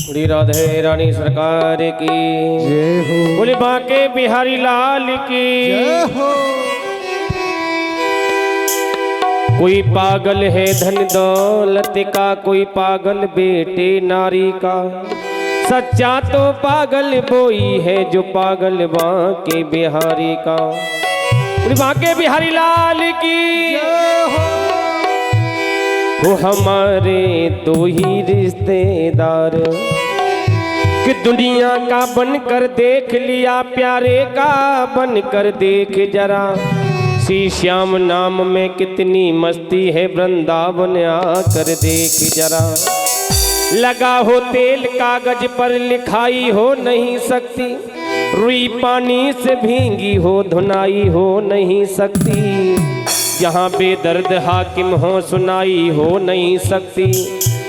श्री राधे रानी सरकार की जय हो। बोले बांके बिहारी लाल की जय हो। कोई पागल है धन दौलत का, कोई पागल बेटे नारी का। सच्चा तो पागल वोई है जो पागल बांके बिहारी का। बोले बांके बिहारी लाल की जय हो। वो हमारे दो ही रिश्तेदार कि दुनिया का बनकर देख लिया, प्यारे का बनकर देख जरा। श्री श्याम नाम में कितनी मस्ती है, वृंदावन आकर देख जरा। लगा हो तेल कागज पर लिखाई हो नहीं सकती, रुई पानी से भींगी हो धुनाई हो नहीं सकती। जहाँ बेदर्द हाकिम हो सुनाई हो नहीं सकती।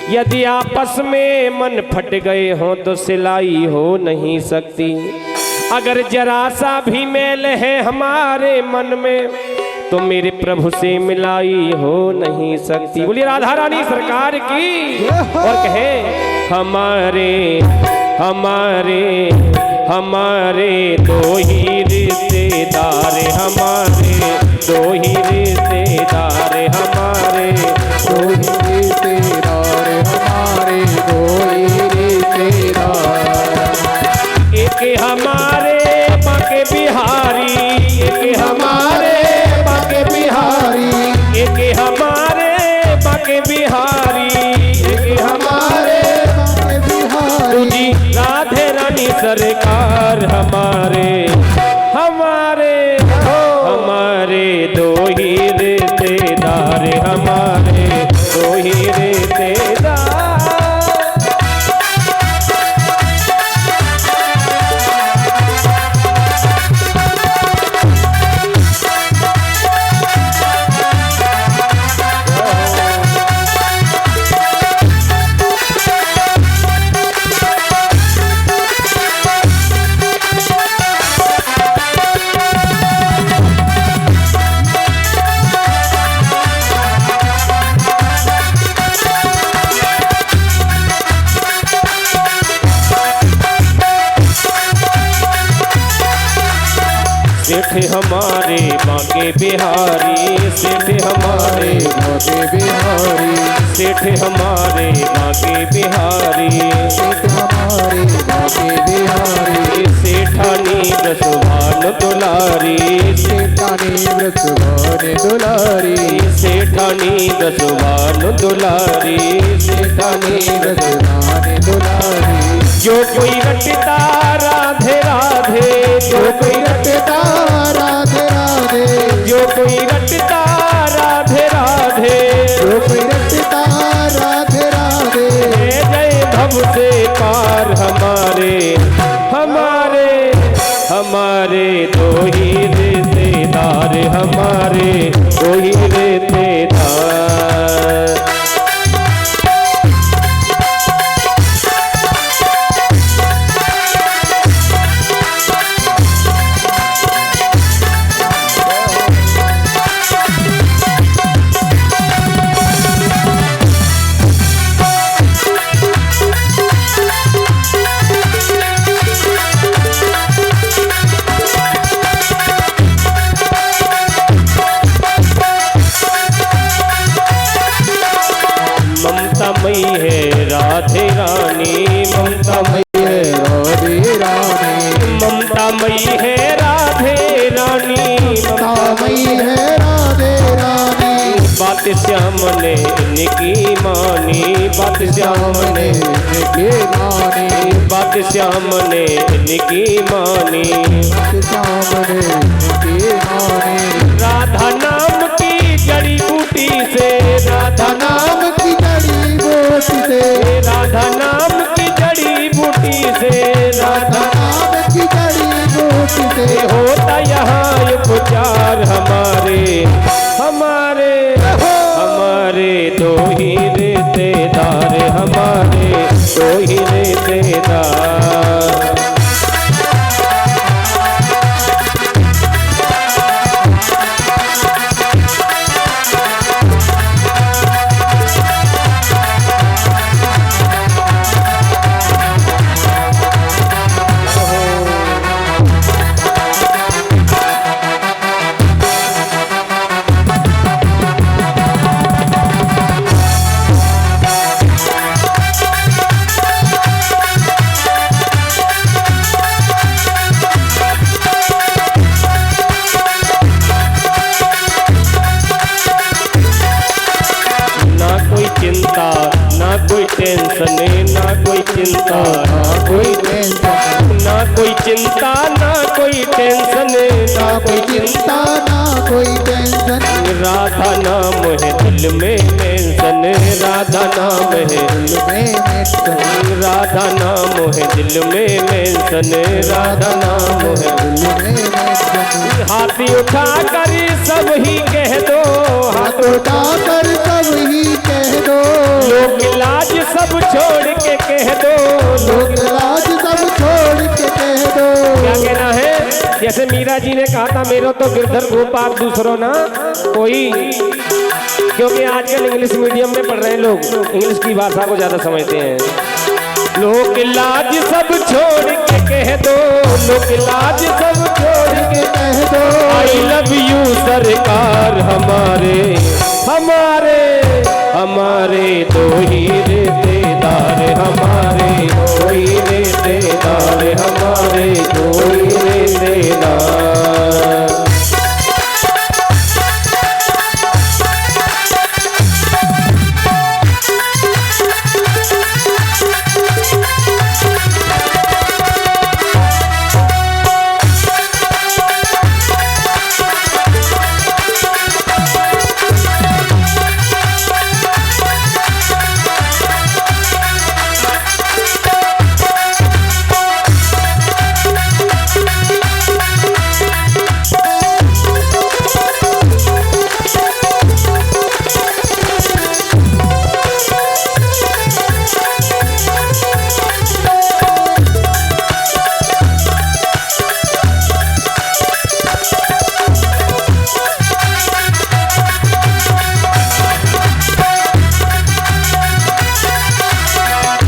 यदि आपस में मन फट गए हो तो सिलाई हो नहीं सकती। अगर जरा सा भी मेल है हमारे मन में तो मेरे प्रभु से मिलाई हो नहीं सकती। बोलिए राधा रानी सरकार की। और कहे हमारे हमारे हमारे दो ही रिश्तेदार, हमारे दो ही रिश्तेदार, हमारे दो ही रिश्तेदार, हमारे दो ही रिश्तेदार। एक हमारे बांके बिहारी, एक हमारे बांके बिहारी, एक हमारे बांके बिहारी, एक हमारे बांके बिहारी। जी राधे रानी सरकार हमारे हमारे हमारे दो ही रिश्तेदार, हमारे दो ही रिश्तेदार। सेठ हमारे बांके बिहारी, सेठ हमारे बांके बिहारी, सेठ हमारे बांके बिहारी, सेठ हमारे बांके बिहारी। सेठानी दसवान दुलारी, सेठानी व्रतवान दुलारी, सेठानी दसवान दुलारी, सेठानी व्रतवान दुलारी। जो कोई रटता राधे राधे, जो कोई रटता राधे राधे, जो कोई रटता राधे राधे, जो कोई रटता राधे राधे। जय भव से पार हमारे हमारे हमारे दो ही रिश्तेदार, हमारे दो ही रिश्तेदार। ममता मई है राधे रानी, ममता मई है राधे रानी, ममता मई है राधे रानी, ममता मई है राधे रानी। बात श्याम ने इनकी मानी, बात श्याम ने इनकी मानी, बात श्याम ने इनकी मानी। श्याम ने इनकी मानी। राधा नाम की जड़ी बूटी से, राधा नाम की जड़ी बूटी से, राधा नाम की जड़ी बूटी से, राधा नाम की जड़ी बूटी से होता यहाँ उपचार हमारे हमारे हमारे दो ही रिश्तेदार, हमारे दो ही रिश्तेदार। चिंता ना कोई टेंशन, ना कोई चिंता ना कोई टेंशन ना कोई चिंता ना कोई टेंशन। राधा नाम है दिल में मेंशन, राधा नाम है दिल में मेंशन, राधा नाम है दिल में मेंशन, राधा नाम है दिल में मेंशन। हाथी उठा कर सब ही कह दो, हाथ उठाकर सब ही कह दो, लोक लाज सब छोड़ के कह दो, लोक लाज सब छोड़ के कह दो। क्या कहना है? जैसे मीरा जी ने कहा था मेरो तो गिरधर गोपाल दूसरों ना कोई, क्योंकि आजकल इंग्लिश मीडियम में पढ़ रहे हैं लोग, इंग्लिश की भाषा को ज्यादा समझते हैं। लोक लाज सब छोड़ के कह दो, लोक लाज सब छोड़ के कह दो, आई लव यू सरकार हमारे, हमारे हमारे दो ही रिश्तेदार, हमारे दो ही रिश्तेदार, हमारे दो ही रिश्तेदार।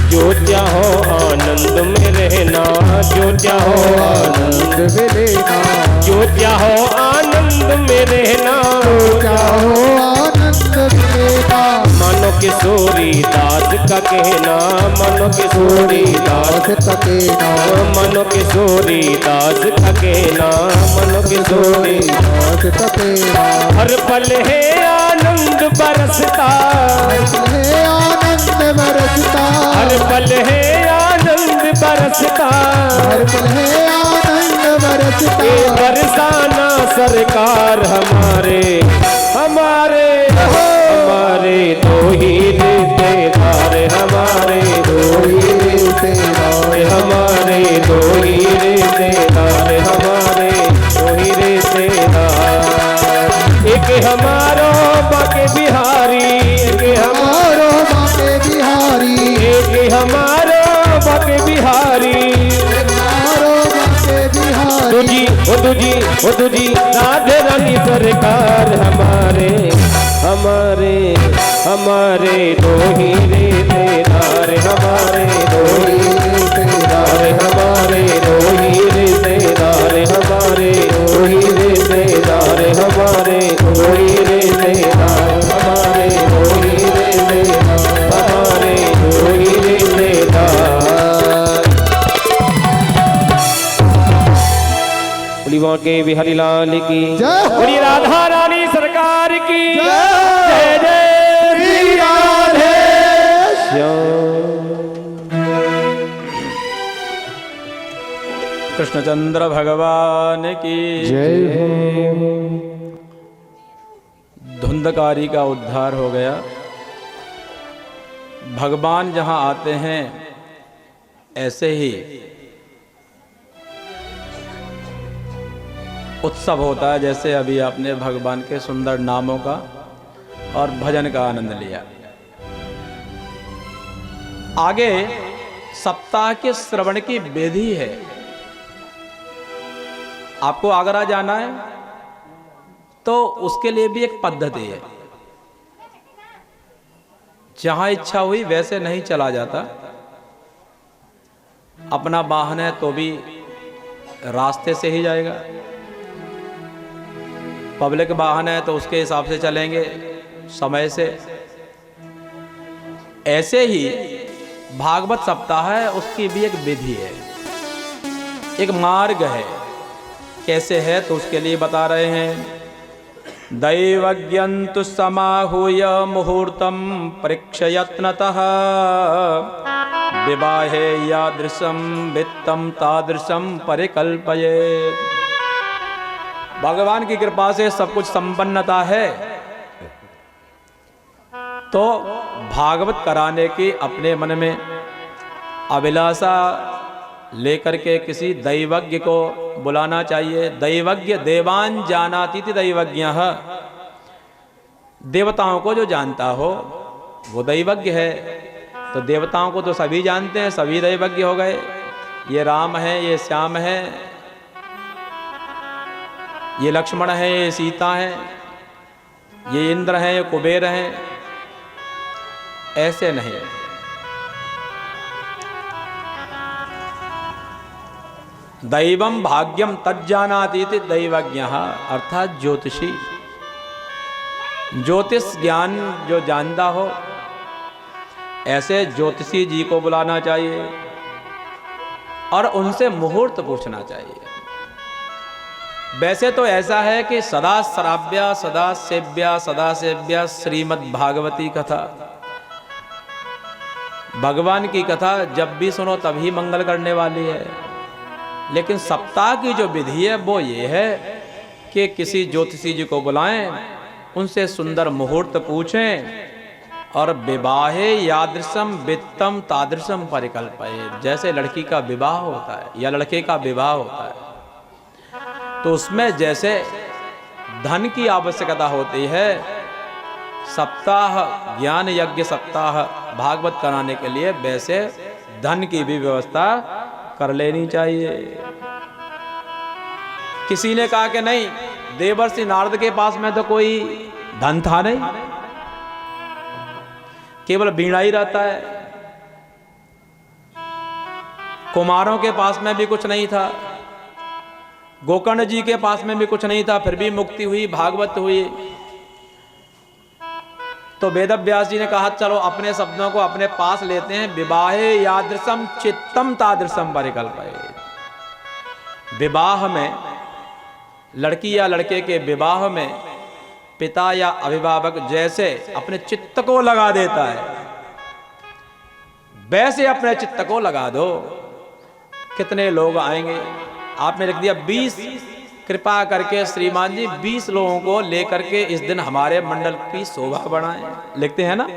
जो चाहो आनंद में रहना, जो चाहो आनंद में लेना, जो चाहो आनंद में रहना, चाहो आनंद में लेना। मानो किशोरी दास का कहना, मानो किशोरी दास, दास तकेना, मानो किशोरी दास का कहना, मानो किशोरी दास तकेना। हर पल है आनंद बरसता, है आनंद बरसता, हर पल है आनंद बरसता, हर पल है आनंद बरसता। ये बरसाना सरकार हमारे, हमारे हमारे दो ही रिश्तेदार, हमारे दो ही रिश्तेदार, हमारे दो ही रिश्तेदार, हमारे दो ही रिश्तेदार। एक हमारो बाके बिहारी, एक हमारो बाके बिहारी, एक हमारो बाके बिहारी, हमारो बाके बिहारी। दूजी ओ दूजी ओ दूजी राधे रानी सरकार हमारे, हमारे हमारे दो ही रिश्तेदार, हमारे दो ही रिश्तेदार, हमारे दो ही रिश्तेदार, हमारे दो ही रिश्तेदार, हमारे दो ही रिश्तेदार, हमारे दो ही रिश्तेदार, हमारे दो ही रिश्तेदार। बोली वहाँ के बिहारी लाल की जय। बोली राधा रानी सरकार की जय। जय जय श्री राधे श्याम। कृष्णचंद्र भगवान की जय हो। धुंधकारी का उद्धार हो गया। भगवान जहाँ आते हैं ऐसे ही उत्सव होता है, जैसे अभी आपने भगवान के सुंदर नामों का और भजन का आनंद लिया। आगे सप्ताह के श्रवण की विधि है। आपको आगरा जाना है तो उसके लिए भी एक पद्धति है। जहां इच्छा हुई वैसे नहीं चला जाता। अपना वाहन है तो भी रास्ते से ही जाएगा, पब्लिक वाहन है तो उसके हिसाब से चलेंगे, समय से। ऐसे ही भागवत सप्ताह है, उसकी भी एक विधि है, एक मार्ग है। कैसे है तो उसके लिए बता रहे हैं। दैवज्ञन्तु समाहूय मुहूर्तम परीक्षयत्नतः विवाहे यादृशम वित्तम तादृशम परिकल्पयेत्। भगवान की कृपा से सब कुछ संपन्नता है, तो भागवत कराने की अपने मन में अभिलाषा लेकर के किसी दैवज्ञ को बुलाना चाहिए। दैवज्ञ देवान जानाति दैवज्ञः, देवताओं को जो जानता हो वो दैवज्ञ है। तो देवताओं को तो सभी जानते हैं, सभी दैवज्ञ हो गए। ये राम है, ये श्याम है, ये लक्ष्मण है, ये सीता है, ये इंद्र है, ये कुबेर है। ऐसे नहीं, दैवम भाग्यम तज्जानाति दैवज्ञः, अर्थात ज्योतिषी, ज्योतिष ज्ञान जो जानता हो, ऐसे ज्योतिषी जी को बुलाना चाहिए और उनसे मुहूर्त पूछना चाहिए। वैसे तो ऐसा है कि सदा श्राव्या सदा सेव्या सदा सेव्या श्रीमद् भागवती कथा, भगवान की कथा जब भी सुनो तभी मंगल करने वाली है। लेकिन सप्ताह की जो विधि है वो ये है कि किसी ज्योतिषी जी को बुलाएं, उनसे सुंदर मुहूर्त पूछें और विवाहे यादृशम वित्तम तादृशम परिकल्पयेत्। जैसे लड़की का विवाह होता है या लड़के का विवाह होता है, तो उसमें जैसे धन की आवश्यकता होती है, सप्ताह ज्ञान यज्ञ सप्ताह भागवत कराने के लिए वैसे धन की भी व्यवस्था कर लेनी चाहिए। किसी ने कहा कि नहीं, देवर्षि नारद के पास में तो कोई धन था नहीं, केवल वीणा ही रहता है। कुमारों के पास में भी कुछ नहीं था, गोकर्ण जी के पास में भी कुछ नहीं था, फिर भी मुक्ति हुई, भागवत हुई। तो वेदव्यास जी ने कहा चलो अपने शब्दों को अपने पास लेते हैं। विवाहे यादृशम चित्तम तादृशम परिकल्पयेत्। विवाह में, लड़की या लड़के के विवाह में पिता या अभिभावक जैसे अपने चित्त को लगा देता है, वैसे अपने चित्त को लगा दो। कितने लोग आएंगे? आपने लिख दिया 20, कृपा करके श्रीमान जी 20 लोगों को लेकर के इस दिन हमारे मंडल की शोभा बढ़ाएं। लिखते हैं ना,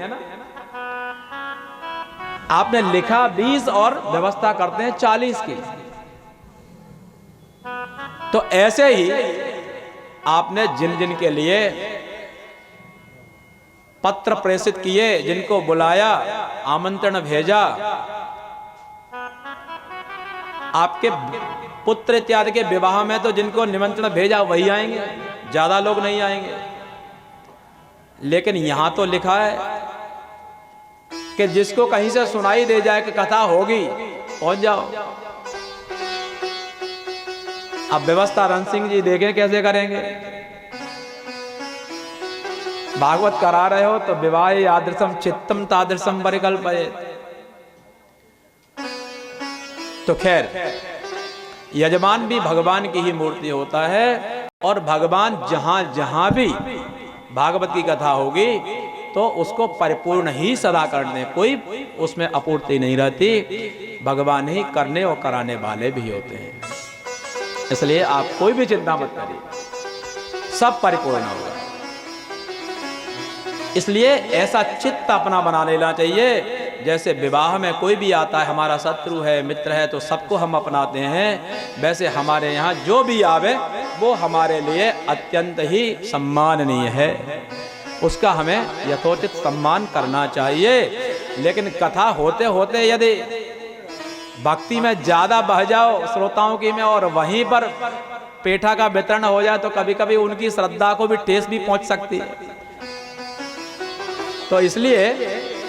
आपने लिखा 20 और व्यवस्था करते हैं 40 की। तो ऐसे ही आपने जिन जिन के लिए पत्र प्रेषित किए, जिनको बुलाया, आमंत्रण भेजा, आपके पुत्र इत्यादि के विवाह में तो जिनको निमंत्रण भेजा वही आएंगे, ज्यादा लोग नहीं आएंगे। लेकिन यहां तो लिखा है कि जिसको कहीं से सुनाई दे जाए कि कथा होगी, पहुंच जाओ। अब व्यवस्था रण सिंह जी देखें कैसे करेंगे। भागवत करा रहे हो तो विवाह यादृशम चित्तम तादृशम परिकल्पयेत्। तो खैर, यजमान भी भगवान की ही मूर्ति होता है, और भगवान जहां जहां भी भागवत की कथा होगी तो उसको परिपूर्ण ही सदा करने, कोई उसमें अपूर्ति नहीं रहती। भगवान ही करने और कराने वाले भी होते हैं। इसलिए आप कोई भी चिंता मत करिए, सब परिपूर्ण होगा। इसलिए ऐसा चित्त अपना बना लेना चाहिए। जैसे विवाह में कोई भी आता है, हमारा शत्रु है, मित्र है, तो सबको हम अपनाते हैं, वैसे हमारे यहाँ जो भी आवे वो हमारे लिए अत्यंत ही सम्माननीय है, उसका हमें यथोचित सम्मान करना चाहिए। लेकिन कथा होते होते यदि भक्ति में ज्यादा बह जाओ श्रोताओं की में, और वहीं पर पेठा का वितरण हो जाए, तो कभी कभी उनकी श्रद्धा को भी ठेस भी पहुंच सकती है। तो इसलिए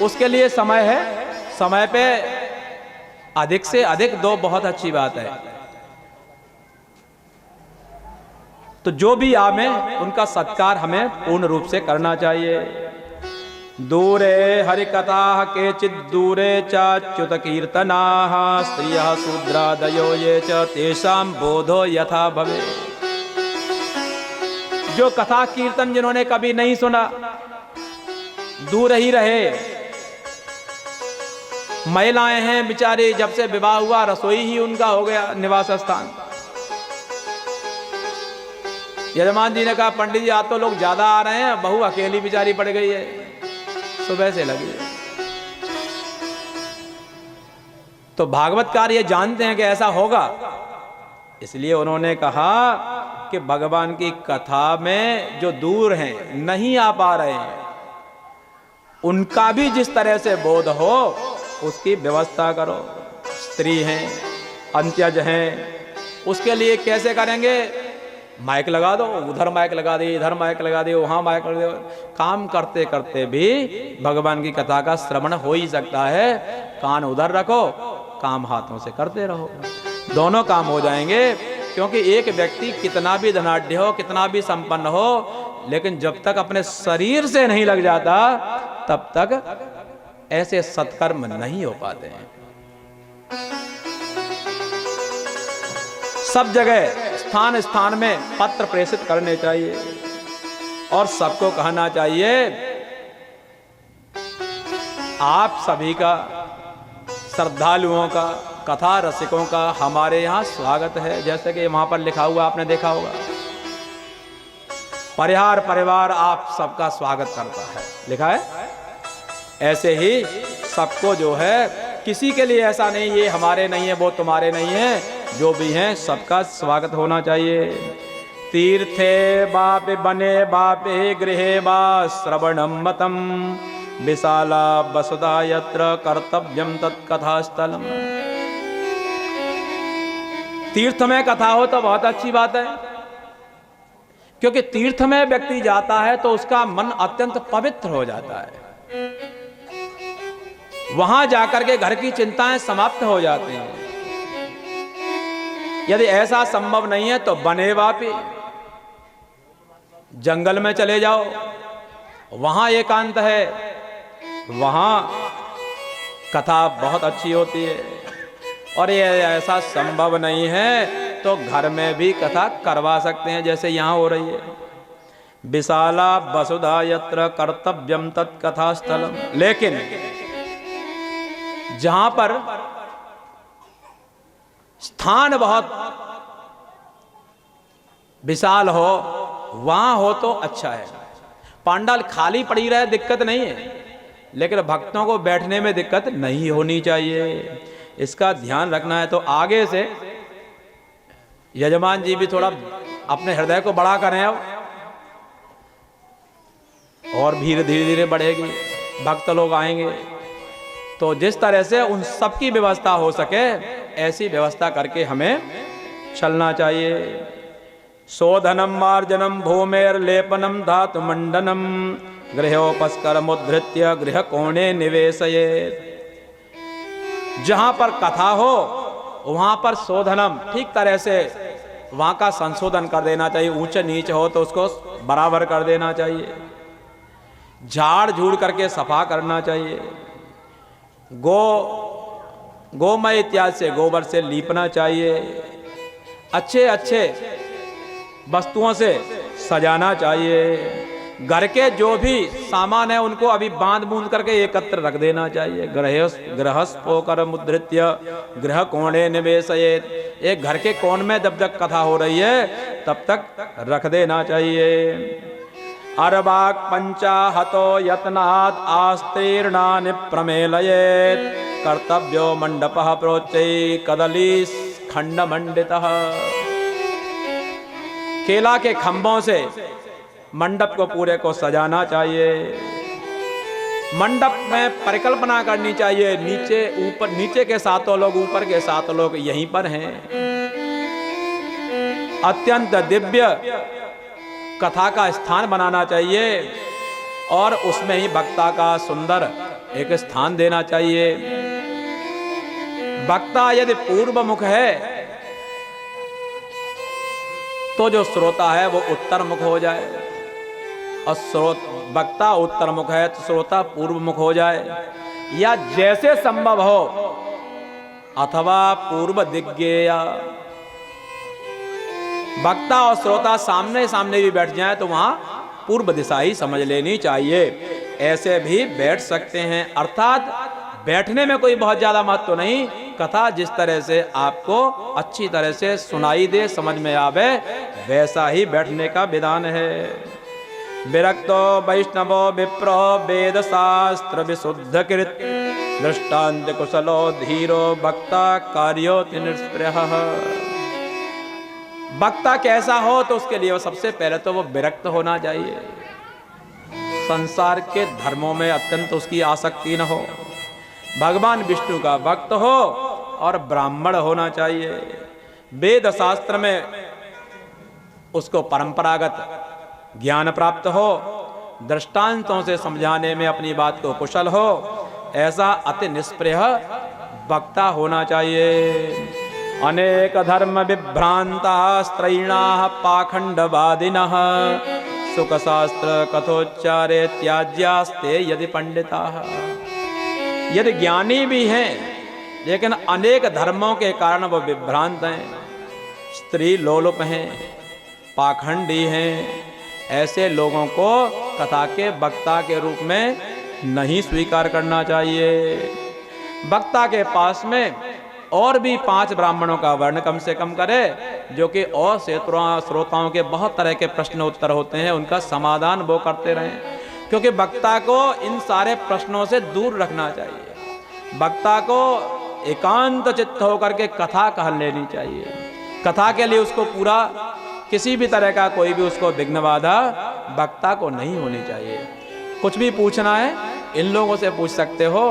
उसके लिए समय है, समय पे अधिक से अधिक दो, बहुत अच्छी बात है। तो जो भी आवे उनका सत्कार हमें पूर्ण रूप से करना चाहिए। दूरे हरि कथा केचित् दूरे च्युत कीर्तना स्त्रियः शूद्रादयो ये च तेषां बोधो यथा भवे। जो कथा कीर्तन जिन्होंने कभी नहीं सुना, दूर ही रहे, महिलाएं हैं बेचारी, जब से विवाह हुआ रसोई ही उनका हो गया निवास स्थान। यजमान जी ने कहा पंडित जी आज तो लोग ज्यादा आ रहे हैं, बहू अकेली बेचारी पड़ गई है, सुबह से लगी है। तो भागवतकार ये जानते हैं कि ऐसा होगा, इसलिए उन्होंने कहा कि भगवान की कथा में जो दूर हैं, नहीं आ पा रहे हैं, उनका भी जिस तरह से बोध हो उसकी व्यवस्था करो। स्त्री हैं, अंत्यज हैं, उसके लिए कैसे करेंगे? माइक लगा दो, उधर माइक लगा दे, इधर माइक लगा दे, वहां माइक लगा दे। काम करते करते भी भगवान की कथा का श्रवण हो ही सकता है। कान उधर रखो, काम हाथों से करते रहो, दोनों काम हो जाएंगे। क्योंकि एक व्यक्ति कितना भी धनाढ्य हो, कितना भी संपन्न हो, लेकिन जब तक अपने शरीर से नहीं लग जाता तब तक ऐसे सत्कर्म नहीं हो पाते हैं। सब जगह स्थान स्थान में पत्र प्रेषित करने चाहिए और सबको कहना चाहिए आप सभी का, श्रद्धालुओं का, कथा रसिकों का हमारे यहाँ स्वागत है। जैसे कि वहां पर लिखा हुआ आपने देखा होगा, परिहार परिवार आप सबका स्वागत करता है, लिखा है। ऐसे ही सबको जो है, किसी के लिए ऐसा नहीं ये हमारे नहीं है वो तुम्हारे नहीं है, जो भी हैं सबका स्वागत होना चाहिए। तीर्थे बापे बने बापे गृहे वा श्रवणम मतम विशाला वसुधा यत्र कर्तव्यम तत्कथास्थलम। तीर्थ में कथा हो तो बहुत अच्छी बात है, क्योंकि तीर्थ में व्यक्ति जाता है तो उसका मन अत्यंत पवित्र हो जाता है। वहां जाकर के घर की चिंताएं समाप्त हो जाती हैं। यदि ऐसा संभव नहीं है तो बने वापी जंगल में चले जाओ, वहां एकांत है, वहां कथा बहुत अच्छी होती है। और ये ऐसा संभव नहीं है तो घर में भी कथा करवा सकते हैं, जैसे यहां हो रही है। विशाला वसुधा यत्र कर्तव्यम तत्कथास्थलम। लेकिन जहां पर स्थान बहुत विशाल हो, वहां हो तो अच्छा है। पांडाल खाली पड़ी रहे दिक्कत नहीं है, लेकिन भक्तों को बैठने में दिक्कत नहीं होनी चाहिए, इसका ध्यान रखना है। तो आगे से यजमान जी भी थोड़ा अपने हृदय को बड़ा करें अब, और धीरे धीरे बढ़ेगी, भक्त लोग आएंगे। तो जिस तरह से उन सब की व्यवस्था हो सके, ऐसी व्यवस्था करके हमें चलना चाहिए। शोधनम मार्जनम भूमेर्लेपनम धातु मंडनम गृहोपस्करमुद्धृत्य गृह कोणे निवेशयेत्। जहां पर कथा हो वहां पर शोधनम, ठीक तरह से वहां का संशोधन कर देना चाहिए। ऊंच नीच हो तो उसको बराबर कर देना चाहिए, झाड़ झूड़ करके सफा करना चाहिए। गोमय इत्यादि से गोबर से लीपना चाहिए। अच्छे अच्छे वस्तुओं से सजाना चाहिए। घर के जो भी सामान है उनको अभी बांध बूंद करके एकत्र रख देना चाहिए। गृहस्पोकर मुद्रित्य गृह कोणे निवेशयेत्। एक घर के कोण में जब तक कथा हो रही है तब तक रख देना चाहिए। अरवाक पंचाहतो यत्नात् आस्तीर्णानि प्रमेलयेत् कर्तव्यो मंडपः प्रोच्चै कदली खंड मंडितः। केला के खंभों से मंडप को पूरे को सजाना चाहिए। मंडप में परिकल्पना करनी चाहिए, नीचे ऊपर, नीचे के 7 लोग, ऊपर के 7 लोग यहीं पर हैं। अत्यंत दिव्य कथा का स्थान बनाना चाहिए और उसमें ही वक्ता का सुंदर एक स्थान देना चाहिए। वक्ता यदि पूर्व मुख है तो जो श्रोता है वो उत्तर मुख हो जाए, और वक्ता उत्तर मुख है तो श्रोता पूर्व मुख हो जाए, या जैसे संभव हो अथवा पूर्व दिग्गेय। वक्ता और श्रोता सामने सामने भी बैठ जाए तो वहां पूर्व दिशा ही समझ लेनी चाहिए। ऐसे भी बैठ सकते हैं, अर्थात बैठने में कोई बहुत ज्यादा महत्व नहीं, कथा जिस तरह से आपको अच्छी तरह से सुनाई दे, समझ में आवे, वैसा ही बैठने का विधान है। विरक्तो वैष्णवो विप्रो वेद शास्त्र विशुद्ध कृत दृष्टांत कुशलो धीरो वक्ता कार्योति निष्प्रयः। वक्ता कैसा हो तो उसके लिए वो सबसे पहले तो वो विरक्त होना चाहिए, संसार के धर्मों में अत्यंत उसकी आसक्ति न हो, भगवान विष्णु का भक्त हो और ब्राह्मण होना चाहिए। वेद शास्त्र में उसको परंपरागत ज्ञान प्राप्त हो, दृष्टांतों से समझाने में अपनी बात को कुशल हो, ऐसा अति निष्प्रिय वक्ता होना चाहिए। अनेक धर्म विभ्रांता स्त्रैणा पाखंडवादिनः सुख शास्त्र कथोच्चारे त्याज्यास्ते यदि पंडिता। यदि ज्ञानी भी हैं लेकिन अनेक धर्मों के कारण वो विभ्रांत हैं, स्त्री लोलुप हैं, पाखंडी हैं, ऐसे लोगों को कथा के वक्ता के रूप में नहीं स्वीकार करना चाहिए। वक्ता के पास में और भी 5 ब्राह्मणों का वर्ण कम से कम करे, जो कि और श्रोताओं के बहुत तरह के प्रश्न उत्तर होते हैं, उनका समाधान वो करते रहें, क्योंकि वक्ता को इन सारे प्रश्नों से दूर रखना चाहिए। वक्ता को एकांत चित्त होकर के कथा कह लेनी चाहिए। कथा के लिए उसको पूरा किसी भी तरह का कोई भी उसको विघ्न बाधा वक्ता को नहीं होनी चाहिए। कुछ भी पूछना है इन लोगों से पूछ सकते हो,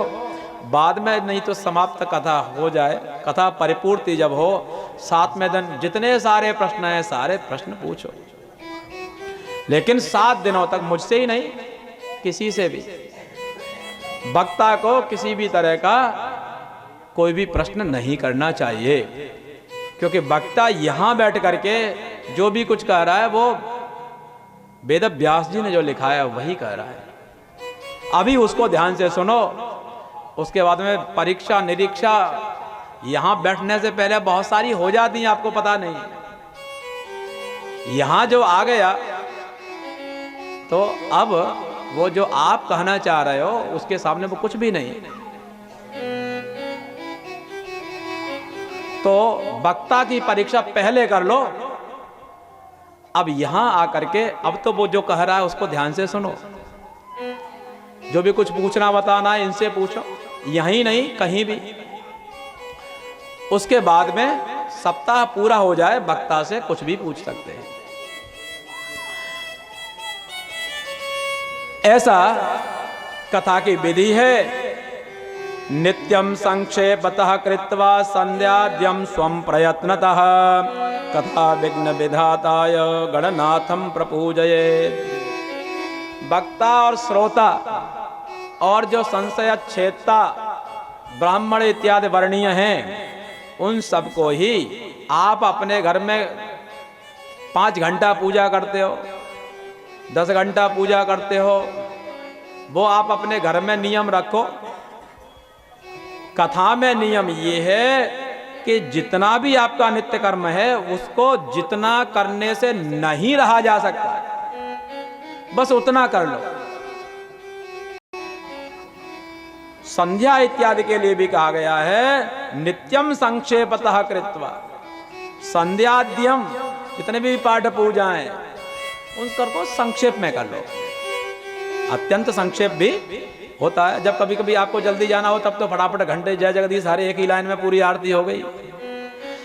बाद में नहीं तो समाप्त कथा हो जाए, कथा परिपूर्ति जब हो, 7वें दिन जितने सारे प्रश्न हैं सारे प्रश्न पूछो, लेकिन 7 दिनों तक मुझसे ही नहीं, किसी से भी। वक्ता को किसी भी तरह का कोई भी प्रश्न नहीं करना चाहिए, क्योंकि वक्ता यहां बैठ करके जो भी कुछ कह रहा है वो वेद व्यास जी ने जो लिखा है वही कह रहा है। अभी उसको ध्यान से सुनो, उसके बाद में परीक्षा निरीक्षा यहां बैठने से पहले बहुत सारी हो जाती हैं, आपको पता नहीं। यहां जो आ गया तो अब वो जो आप कहना चाह रहे हो उसके सामने वो कुछ भी नहीं। तो वक्ता की परीक्षा पहले कर लो, अब यहां आकर के अब तो वो जो कह रहा है उसको ध्यान से सुनो। जो भी कुछ पूछना बताना है इनसे पूछो, यहीं नहीं कहीं भी। उसके बाद में सप्ताह पूरा हो जाए, वक्ता से कुछ भी पूछ सकते हैं। ऐसा कथा की विधि है। नित्यं संक्षेपतः कृत्वा संध्याद्यं स्वं प्रयत्नतः कथा विघ्न विधाताय गणनाथं प्रपूजये। वक्ता और श्रोता और जो संशय छेदता ब्राह्मण इत्यादि वर्णीय हैं, उन सबको ही आप अपने घर में 5 घंटा पूजा करते हो, 10 घंटा पूजा करते हो, वो आप अपने घर में नियम रखो। कथा में नियम ये है कि जितना भी आपका नित्य कर्म है उसको जितना करने से नहीं रहा जा सकता, बस उतना कर लो। संध्या इत्यादि के लिए भी कहा गया है नित्यम संक्षेपतः कृत्वा। संध्याद्यम जितने भी पाठ पूजाएं उसको संक्षेप में कर लो। अत्यंत संक्षेप भी होता है, जब कभी कभी आपको जल्दी जाना हो तब तो फटाफट घंटे जय जगदीश सारे एक ही लाइन में पूरी आरती हो गई,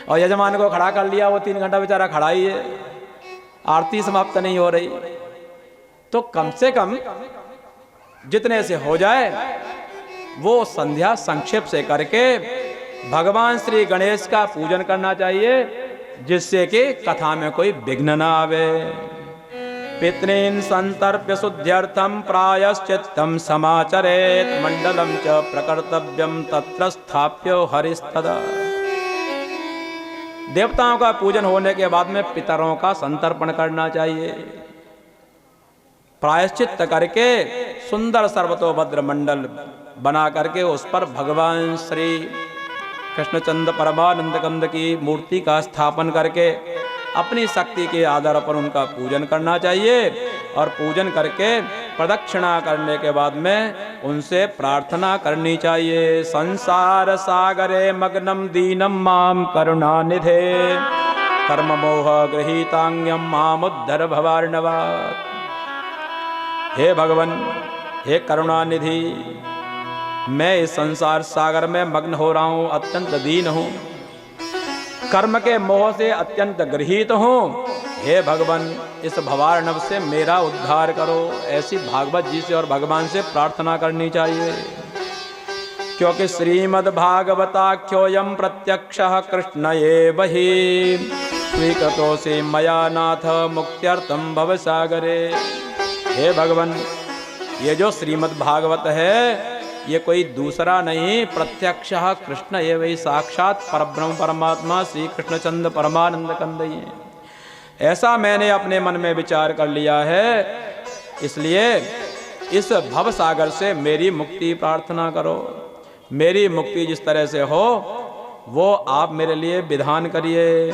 और यजमान को खड़ा कर लिया, वो 3 घंटा बेचारा खड़ा ही है, आरती समाप्त नहीं हो रही। तो कम से कम जितने से हो जाए वो संध्या संक्षेप से करके भगवान श्री गणेश का पूजन करना चाहिए, जिससे कि कथा में कोई विघ्न ना आवे। पितॄन् संतर्प्य शुद्ध्यर्थं प्रायश्चित्तं समाचरेत् मंडलं च प्रकर्तव्यं तत्र स्थाप्यो हरिस्तदा। देवताओं का पूजन होने के बाद में पितरों का संतर्पण करना चाहिए। प्रायश्चित करके सुंदर सर्वतोभद्र मंडल बना करके उस पर भगवान श्री कृष्णचंद्र परमानंद कंद की मूर्ति का स्थापन करके अपनी शक्ति के आधार पर उनका पूजन करना चाहिए। और पूजन करके प्रदक्षिणा करने के बाद में उनसे प्रार्थना करनी चाहिए। संसार सागरे मग्नम दीनम माम करुणानिधे कर्म मोह गृहीतांग्यम मामुद्धर भवार्णवात्। हे भगवान, हे करुणानिधि, मैं इस संसार सागर में मग्न हो रहा हूँ, अत्यंत दीन हूँ, कर्म के मोह से अत्यंत गृहीत हूँ। हे भगवान, इस भवार्णव से मेरा उद्धार करो। ऐसी भागवत जी से और भगवान से प्रार्थना करनी चाहिए, क्योंकि श्रीमद् भागवताख्योऽयं प्रत्यक्षः कृष्ण एव हि स्वीकृतोऽसि मया नाथ मुक्त्यर्थं भवसागरे। हे भगवान, ये जो श्रीमद् भागवत है ये कोई दूसरा नहीं, प्रत्यक्षः कृष्ण एव हि, साक्षात परब्रह्म परमात्मा श्री कृष्णचंद्र परमानंद कंदई। ऐसा मैंने अपने मन में विचार कर लिया है, इसलिए इस भव सागर से मेरी मुक्ति प्रार्थना करो। मेरी मुक्ति जिस तरह से हो वो आप मेरे लिए विधान करिए।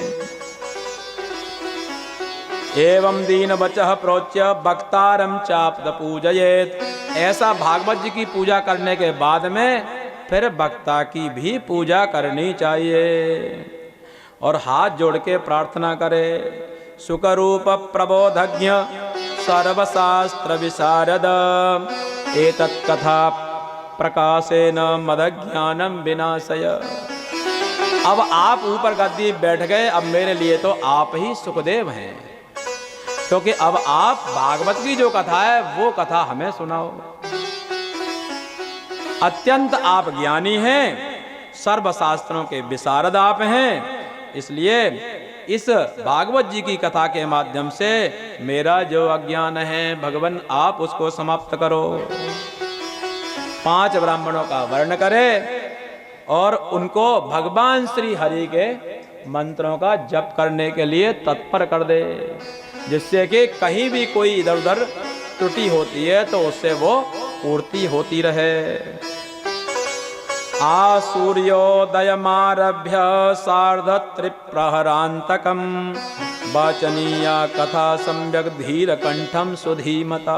एवं दीन वचः प्रोच्य भक्तारम चाप्त पूजयेत। ऐसा भागवत जी की पूजा करने के बाद में फिर भक्ता की भी पूजा करनी चाहिए और हाथ जोड़ के प्रार्थना करे। सुखरूप प्रबोधज्ञ सर्वशास्त्र विशारद एतत् कथा प्रकाशेन मदज्ञानम विनाशय। अब आप ऊपर गद्दी बैठ गए, अब मेरे लिए तो आप ही सुखदेव हैं, क्योंकि अब आप भागवत की जो कथा है वो कथा हमें सुनाओ। अत्यंत आप ज्ञानी हैं, सर्वशास्त्रों के विशारद आप हैं, इसलिए इस भागवत जी की कथा के माध्यम से मेरा जो अज्ञान है भगवान आप उसको समाप्त करो। 5 ब्राह्मणों का वर्ण करे और उनको भगवान श्री हरि के मंत्रों का जप करने के लिए तत्पर कर दे, जिससे कि कहीं भी कोई इधर उधर त्रुटि होती है तो उससे वो पूर्ति होती रहे। सूर्योदयमारभ्य सार्धत्रिप्रहरान्तकं वाचनीया कथा सम्यक धीर कंठम सुधीमता।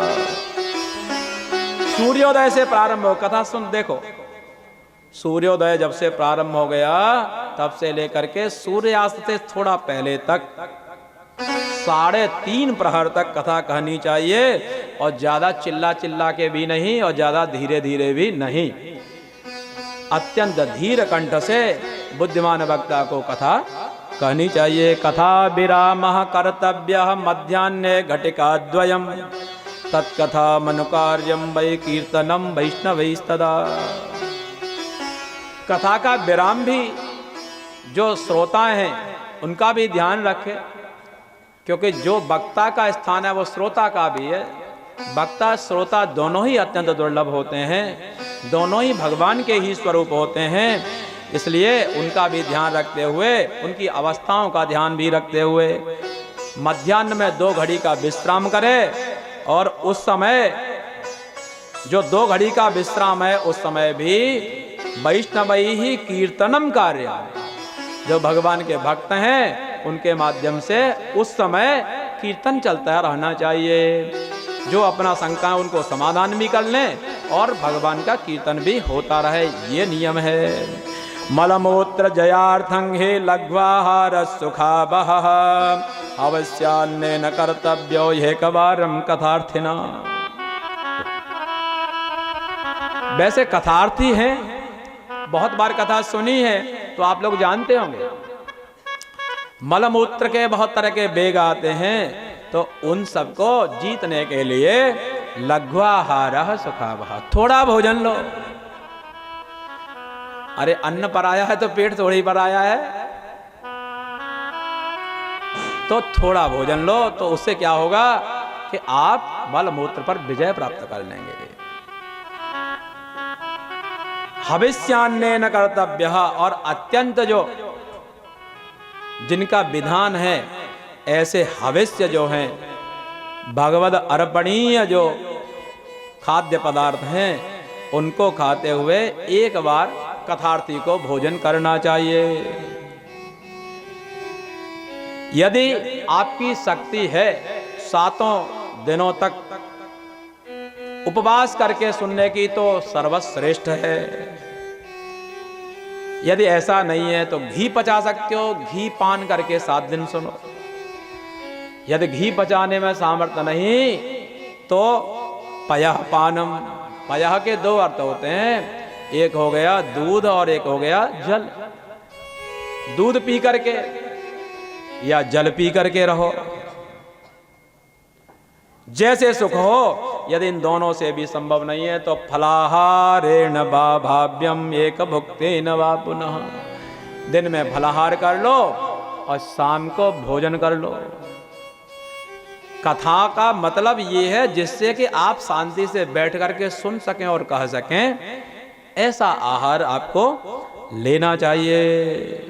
सूर्योदय से प्रारंभ हो कथा सुन। देखो, सूर्योदय जब से प्रारंभ हो गया तब से लेकर के सूर्यास्त से थोड़ा पहले तक 3.5 प्रहर तक कथा कहनी चाहिए, और ज्यादा चिल्ला चिल्ला के भी नहीं और ज्यादा धीरे धीरे भी नहीं। अत्यंत धीर कंठ से बुद्धिमान वक्ता को कथा कहनी चाहिए। कथा विरामः कर्तव्यः मध्याह्ने घटिकाद्वयम् तत्कथा मनुकार्यं वै कीर्तनम वैष्णवैस्तदा। कथा का विराम भी जो श्रोता हैं उनका भी ध्यान रखे, क्योंकि जो वक्ता का स्थान है वो श्रोता का भी है। वक्ता श्रोता दोनों ही अत्यंत दुर्लभ होते हैं, दोनों ही भगवान के ही स्वरूप होते हैं, इसलिए उनका भी ध्यान रखते हुए, उनकी अवस्थाओं का ध्यान भी रखते हुए मध्याह्न में 2 घड़ी का विश्राम करे, और उस समय जो 2 घड़ी का विश्राम है उस समय भी वैष्णवै ही कीर्तनम कार्य, जो भगवान के भक्त हैं उनके माध्यम से उस समय कीर्तन चलता रहना चाहिए। जो अपना शंका है उनको समाधान भी कर लें और भगवान का कीर्तन भी होता रहे, ये नियम है। मलमूत्र जयार्थं हे लघ्वाहार सुखावह अवश्यान्नेन कर्तव्यो एकवारं कथार्थिना। वैसे कथार्थी हैं, बहुत बार कथा सुनी है तो आप लोग जानते होंगे। मलमूत्र के बहुत तरह के वेग आते हैं, तो उन सबको जीतने के लिए लघ्वाहारः सुखावह, थोड़ा भोजन लो। अरे अन्न पराया है तो पेट थोड़ी पराया है, तो थोड़ा भोजन लो, तो उससे क्या होगा कि आप मलमूत्र पर विजय प्राप्त कर लेंगे। हविष्यान्नेन कर्तव्यः, और अत्यंत जो जिनका विधान है ऐसे हविष्य जो हैं, भगवद अर्पणीय जो खाद्य पदार्थ हैं उनको खाते हुए एक बार कथार्थी को भोजन करना चाहिए। यदि आपकी शक्ति है 7 दिनों तक उपवास करके सुनने की तो सर्वश्रेष्ठ है। यदि ऐसा नहीं है तो घी पचा सकते हो, घी पान करके 7 दिन सुनो। यदि घी पचाने में सामर्थ्य नहीं तो पयः पानम। पयः के 2 अर्थ होते हैं, एक हो गया दूध और एक हो गया जल। दूध पी करके या जल पी करके रहो, जैसे सुख हो। यदि इन दोनों से भी संभव नहीं है तो फलाहारेण वा भाव्यम एक भुक्तेन वा पुनः। दिन में फलाहार कर लो और शाम को भोजन कर लो। कथा का मतलब ये है जिससे कि आप शांति से बैठ करके सुन सकें और कह सकें, ऐसा आहार आपको लेना चाहिए।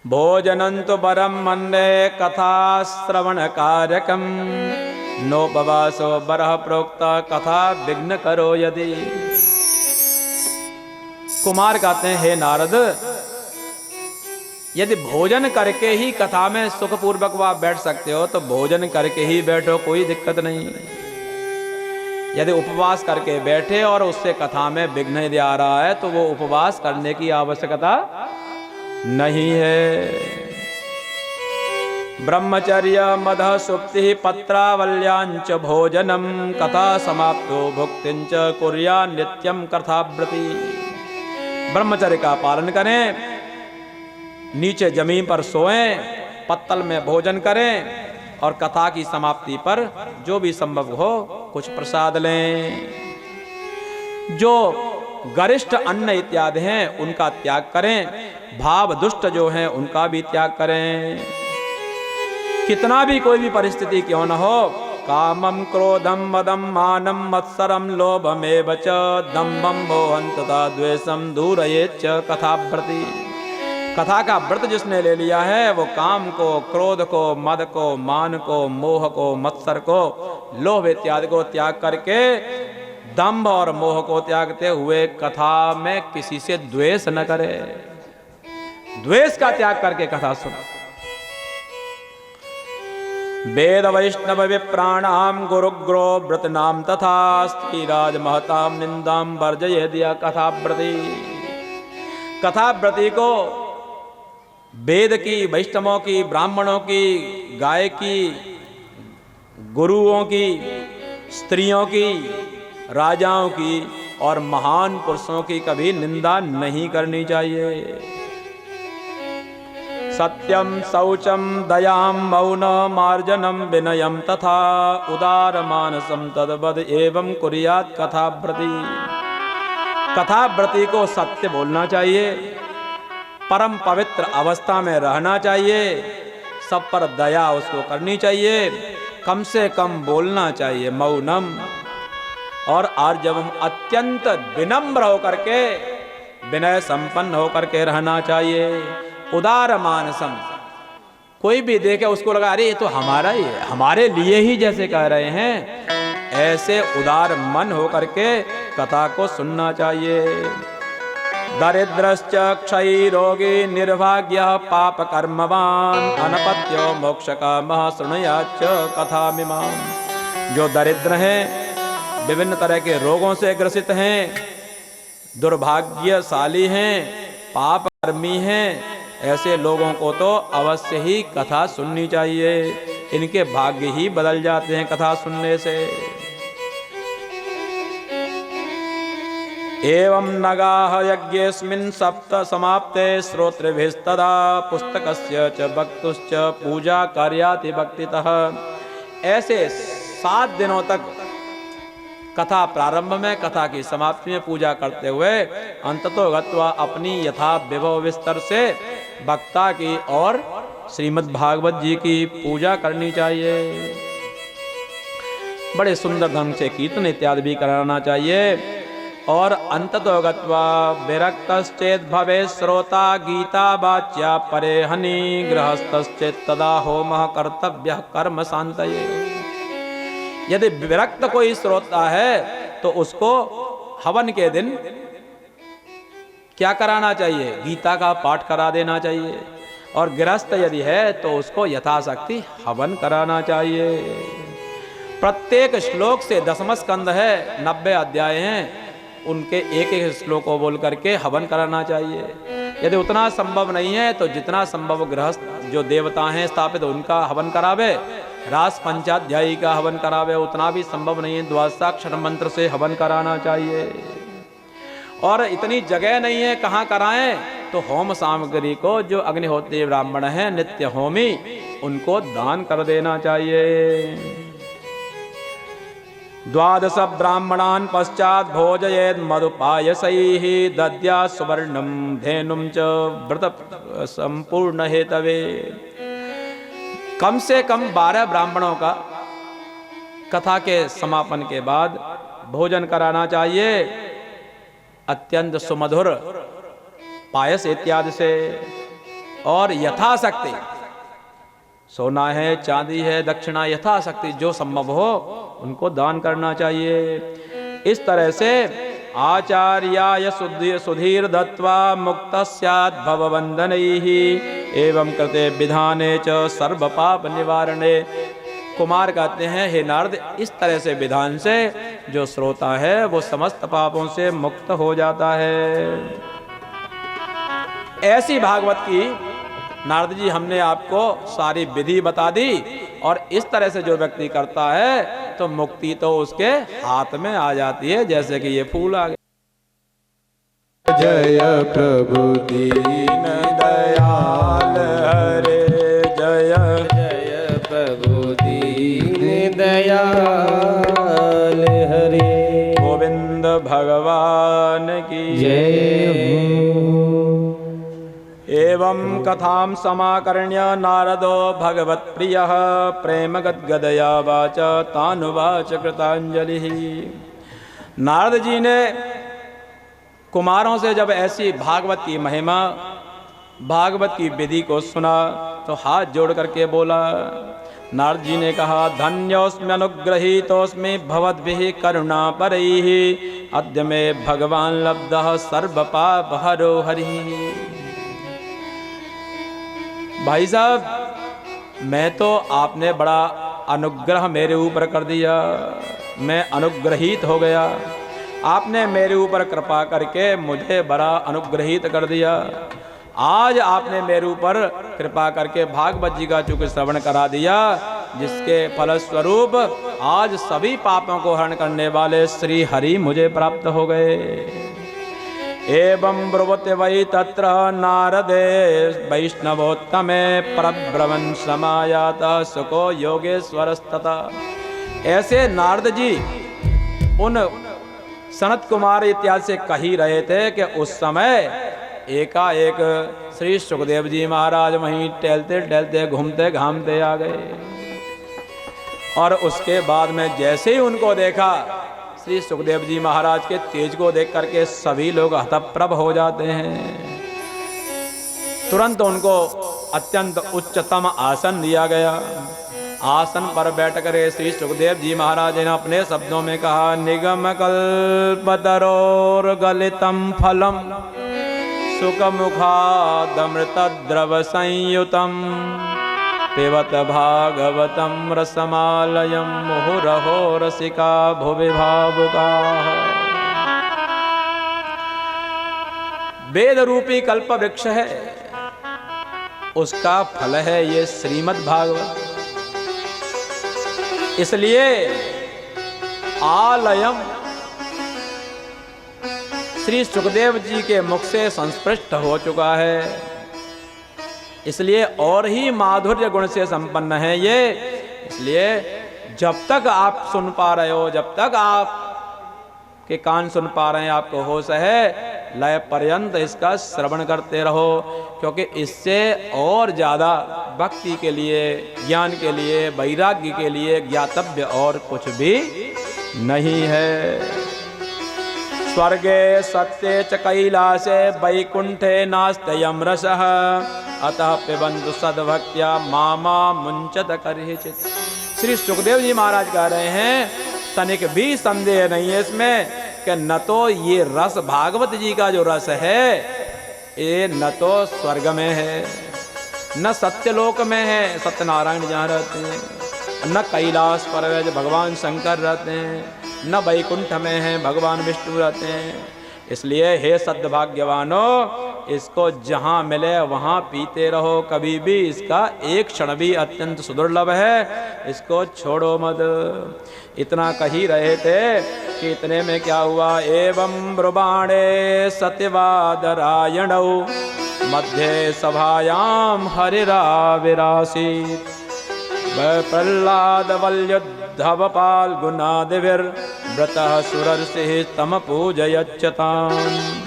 भोजनंतु परम मन्ये कथा श्रवण कार्यकम नोपवासो बरह प्रोक्त कथा विघ्न करो यदि। कुमार कहते हैं, हे नारद, यदि भोजन करके ही कथा में सुखपूर्वक आप बैठ सकते हो तो भोजन करके ही बैठो, कोई दिक्कत नहीं। यदि उपवास करके बैठे और उससे कथा में विघ्न यदि आ रहा है तो वो उपवास करने की आवश्यकता नहीं है। ब्रह्मचर्य मद सुप्ति पत्रावल्याञ्च भोजनम कथा समाप्तो भुक्तिंच कुर्या नित्यम कथाव्रति। ब्रह्मचर्य का पालन करें, नीचे जमीन पर सोएं, पत्तल में भोजन करें और कथा की समाप्ति पर जो भी संभव हो कुछ प्रसाद लें। जो गरिष्ठ अन्न इत्यादि हैं उनका त्याग करें, भाव दुष्ट जो हैं उनका भी त्याग करें। कितना भी कोई भी परिस्थिति क्यों न हो, कामम क्रोधम मदम मानम मत्सरम लोभमेव च दम्भम मोहं तथा द्वेषम दूरयेच्च कथाव्रति। कथा का व्रत जिसने ले लिया है वो काम को, क्रोध को, मद को, मान को, मोह को, मत्सर को, लोभ इत्यादि को त्याग करके, दंभ और मोह को त्यागते हुए कथा में किसी से द्वेष न करे। द्वेष का त्याग करके कथा सुनो। वेद वैष्णव विप्राणाम गुरुग्रो व्रतनाम तथा स्त्रीराज महताम निंदाम वर्जयेद् कथाव्रति। कथाव्रति को वेद की, वैष्णवों की, ब्राह्मणों की, गाय की, गुरुओं की, स्त्रियों की, राजाओं की और महान पुरुषों की कभी निंदा नहीं करनी चाहिए। सत्यम शौचम दयाम मौन मार्जनम विनयम तथा उदार मानसम तद्वद एवं कुर्यात् कथाव्रति। कथाव्रति को सत्य बोलना चाहिए, परम पवित्र अवस्था में रहना चाहिए, सब पर दया उसको करनी चाहिए, कम से कम बोलना चाहिए, मौनम। और आर्जवम अत्यंत विनम्र होकर के, विनय संपन्न होकर के रहना चाहिए। उदार मानसम, कोई भी देखे उसको लगा अरे ये तो हमारा ही है, हमारे लिए ही जैसे कह रहे हैं, ऐसे उदार मन होकर के कथा को सुनना चाहिए। दरिद्रश्च क्षयी रोगी निर्भाग्य पाप कर्मवान अनपत्यो मोक्ष कामः शृणुयाच्च कथामिमाम्। जो दरिद्र हैं, विभिन्न तरह के रोगों से ग्रसित हैं, दुर्भाग्यशाली हैं, पाप कर्मी हैं, ऐसे लोगों को तो अवश्य ही कथा सुननी चाहिए। इनके भाग्य ही बदल जाते हैं कथा सुनने से। एवं नगाः यज्ञेस्मिन् सप्त समाप्ते श्रोतृभिस्तदा पुस्तकस्य च भक्तुश्च पूजा कार्याति भक्तितः। ऐसे 7 दिनों तक कथा प्रारंभ में, कथा की समाप्ति में पूजा करते हुए अंततो गत्वा अपनी यथा विभव विस्तर से वक्ता की और श्रीमद् भागवत जी की पूजा करनी चाहिए। बड़े सुंदर ढंग से कीर्तन इत्यादि भी कराना चाहिए। और अंततो गत्वा विरक्तश्चेत् भवे श्रोता गीता वाच्या परे हनि गृहस्थश्चेत् तदा होमः कर्तव्यः कर्म शान्तये। यदि विरक्त कोई श्रोता है तो उसको हवन के दिन क्या कराना चाहिए? गीता का पाठ करा देना चाहिए। और गृहस्थ यदि है तो उसको यथाशक्ति हवन कराना चाहिए। प्रत्येक श्लोक से 10वां स्कंद है, 90 अध्याय हैं, उनके एक एक श्लोक को बोल करके हवन कराना चाहिए। यदि उतना संभव नहीं है तो जितना संभव गृहस्थ जो देवता हैं स्थापित उनका हवन करावे, रास पंचाध्यायी का हवन करावे। उतना भी संभव नहीं है, द्वादशाक्षर मंत्र से हवन कराना चाहिए। और इतनी जगह नहीं है कहाँ कराएं, तो होम सामग्री को जो अग्निहोत्री ब्राह्मण हैं नित्य होमी, उनको दान कर देना चाहिए। द्वादश ब्राह्मणान् पश्चात भोजयेत् मधुपायसैः दद्या सुवर्णं धेनुं च व्रत संपूर्ण हेतवे। कम से कम 12 ब्राह्मणों का कथा के समापन के बाद भोजन कराना चाहिए, अत्यंत सुमधुर पायस इत्यादि से। और यथाशक्ति सोना है, चांदी है, दक्षिणा यथाशक्ति जो संभव हो उनको दान करना चाहिए। इस तरह से आचार्याय सुधीर दत्वा मुक्त स्यात् भववंदनैः एवं कृते विधाने च सर्व पाप निवारणे। कुमार कहते हैं, हे नारद, इस तरह से विधान से जो श्रोता है वो समस्त पापों से मुक्त हो जाता है। ऐसी भागवत की नारद जी हमने आपको सारी विधि बता दी, और इस तरह से जो व्यक्ति करता है तो मुक्ति तो उसके हाथ में आ जाती है, जैसे कि ये फूल आ गए। जय प्रभु दीन दयाल हरे, जय जय प्रभु दीन दयाल हरे। गोविंद भगवान की जय। एवं कथां समाकर्ण्य नारदो भगवत्प्रियः प्रेम गद्गदया वाच तानुवाच कृतांजलिः। नारद जी ने कुमारों से जब ऐसी भागवत की महिमा, भागवत की विधि को सुना तो हाथ जोड़ करके बोला। नारद जी ने कहा, धन्योस्मि अनुग्रहीतोस्मि भवद्भिः करुणापरैः अद्य मे भगवान लब्धः सर्वपाप हरो हरिः। भाई साहब, मैं तो आपने बड़ा अनुग्रह मेरे ऊपर कर दिया, मैं अनुग्रहित हो गया। आपने मेरे ऊपर कृपा करके मुझे बड़ा अनुग्रहित कर दिया। आज आपने मेरे ऊपर कृपा करके भागवत जी का चूंकि श्रवण करा दिया, जिसके फलस्वरूप आज सभी पापों को हरण करने वाले श्री हरि मुझे प्राप्त हो गए। एवं ब्रुवते वै तत्र नारदे वैष्णवोत्तमे परब्रह्मन् समायाता सुको योगेश्वरस्तथा। ऐसे नारद जी उन सनत कुमार इत्यादि से कही रहे थे कि उस समय एकाएक श्री सुखदेव जी महाराज वहीं टहलते टहलते घूमते घामते आ गए। और उसके बाद में जैसे ही उनको देखा, श्री सुखदेव जी महाराज के तेज को देख करके सभी लोग हतप्रभ हो जाते हैं। तुरंत उनको अत्यंत उच्चतम आसन दिया गया। आसन पर बैठ कर श्री सुखदेव जी महाराज ने अपने शब्दों में कहा, निगम कल्पतरोर गलितम फलम सुखमुखादमृत द्रव संयुतम पिबत भागवतम रसमालयम मुहुरहो रसिका भुवि भावुकाः। वेद रूपी कल्प वृक्ष है, उसका फल है ये श्रीमद् भागवत। इसलिए आलयम श्री सुखदेव जी के मुख से संस्पृष्ट हो चुका है, इसलिए और ही माधुर्य गुण से संपन्न है ये। इसलिए जब तक आप सुन पा रहे हो, जब तक आप के कान सुन पा रहे हैं, आपको होश है, लय पर्यंत इसका श्रवण करते रहो, क्योंकि इससे और ज्यादा भक्ति के लिए, ज्ञान के लिए, वैराग्य के लिए ज्ञातव्य और कुछ भी नहीं है। स्वर्गे सत्ये च कैलासे वैकुंठे नास्त्ययं रसः अतः पिबन्तु सद्भक्त्या मामा मुंचत करहिचित्। श्री सुखदेव जी महाराज कह रहे हैं, तनिक भी संदेह नहीं है इसमें कि न तो ये रस भागवत जी का जो रस है, ये न तो स्वर्ग में है, न सत्यलोक में है, सत्यनारायण जहाँ रहते हैं। न कैलाश पर है भगवान शंकर रहते हैं, न वैकुंठ में हैं भगवान विष्णु रहते हैं। इसलिए हे सद्भाग्यवानों, इसको जहाँ मिले वहाँ पीते रहो, कभी भी इसका एक क्षण भी अत्यंत सुदुर्लभ है, इसको छोड़ो मत। इतना कही रहे थे कि इतने में क्या हुआ, एवं ब्रुवाणे सत्यवादरायणौ मध्ये सभायाम हरिराविरासीत् प्रह्लाद वल्युद्धवपाल गुणादिविर व्रतः सुरर्षिः तम पूजयच्चतान्।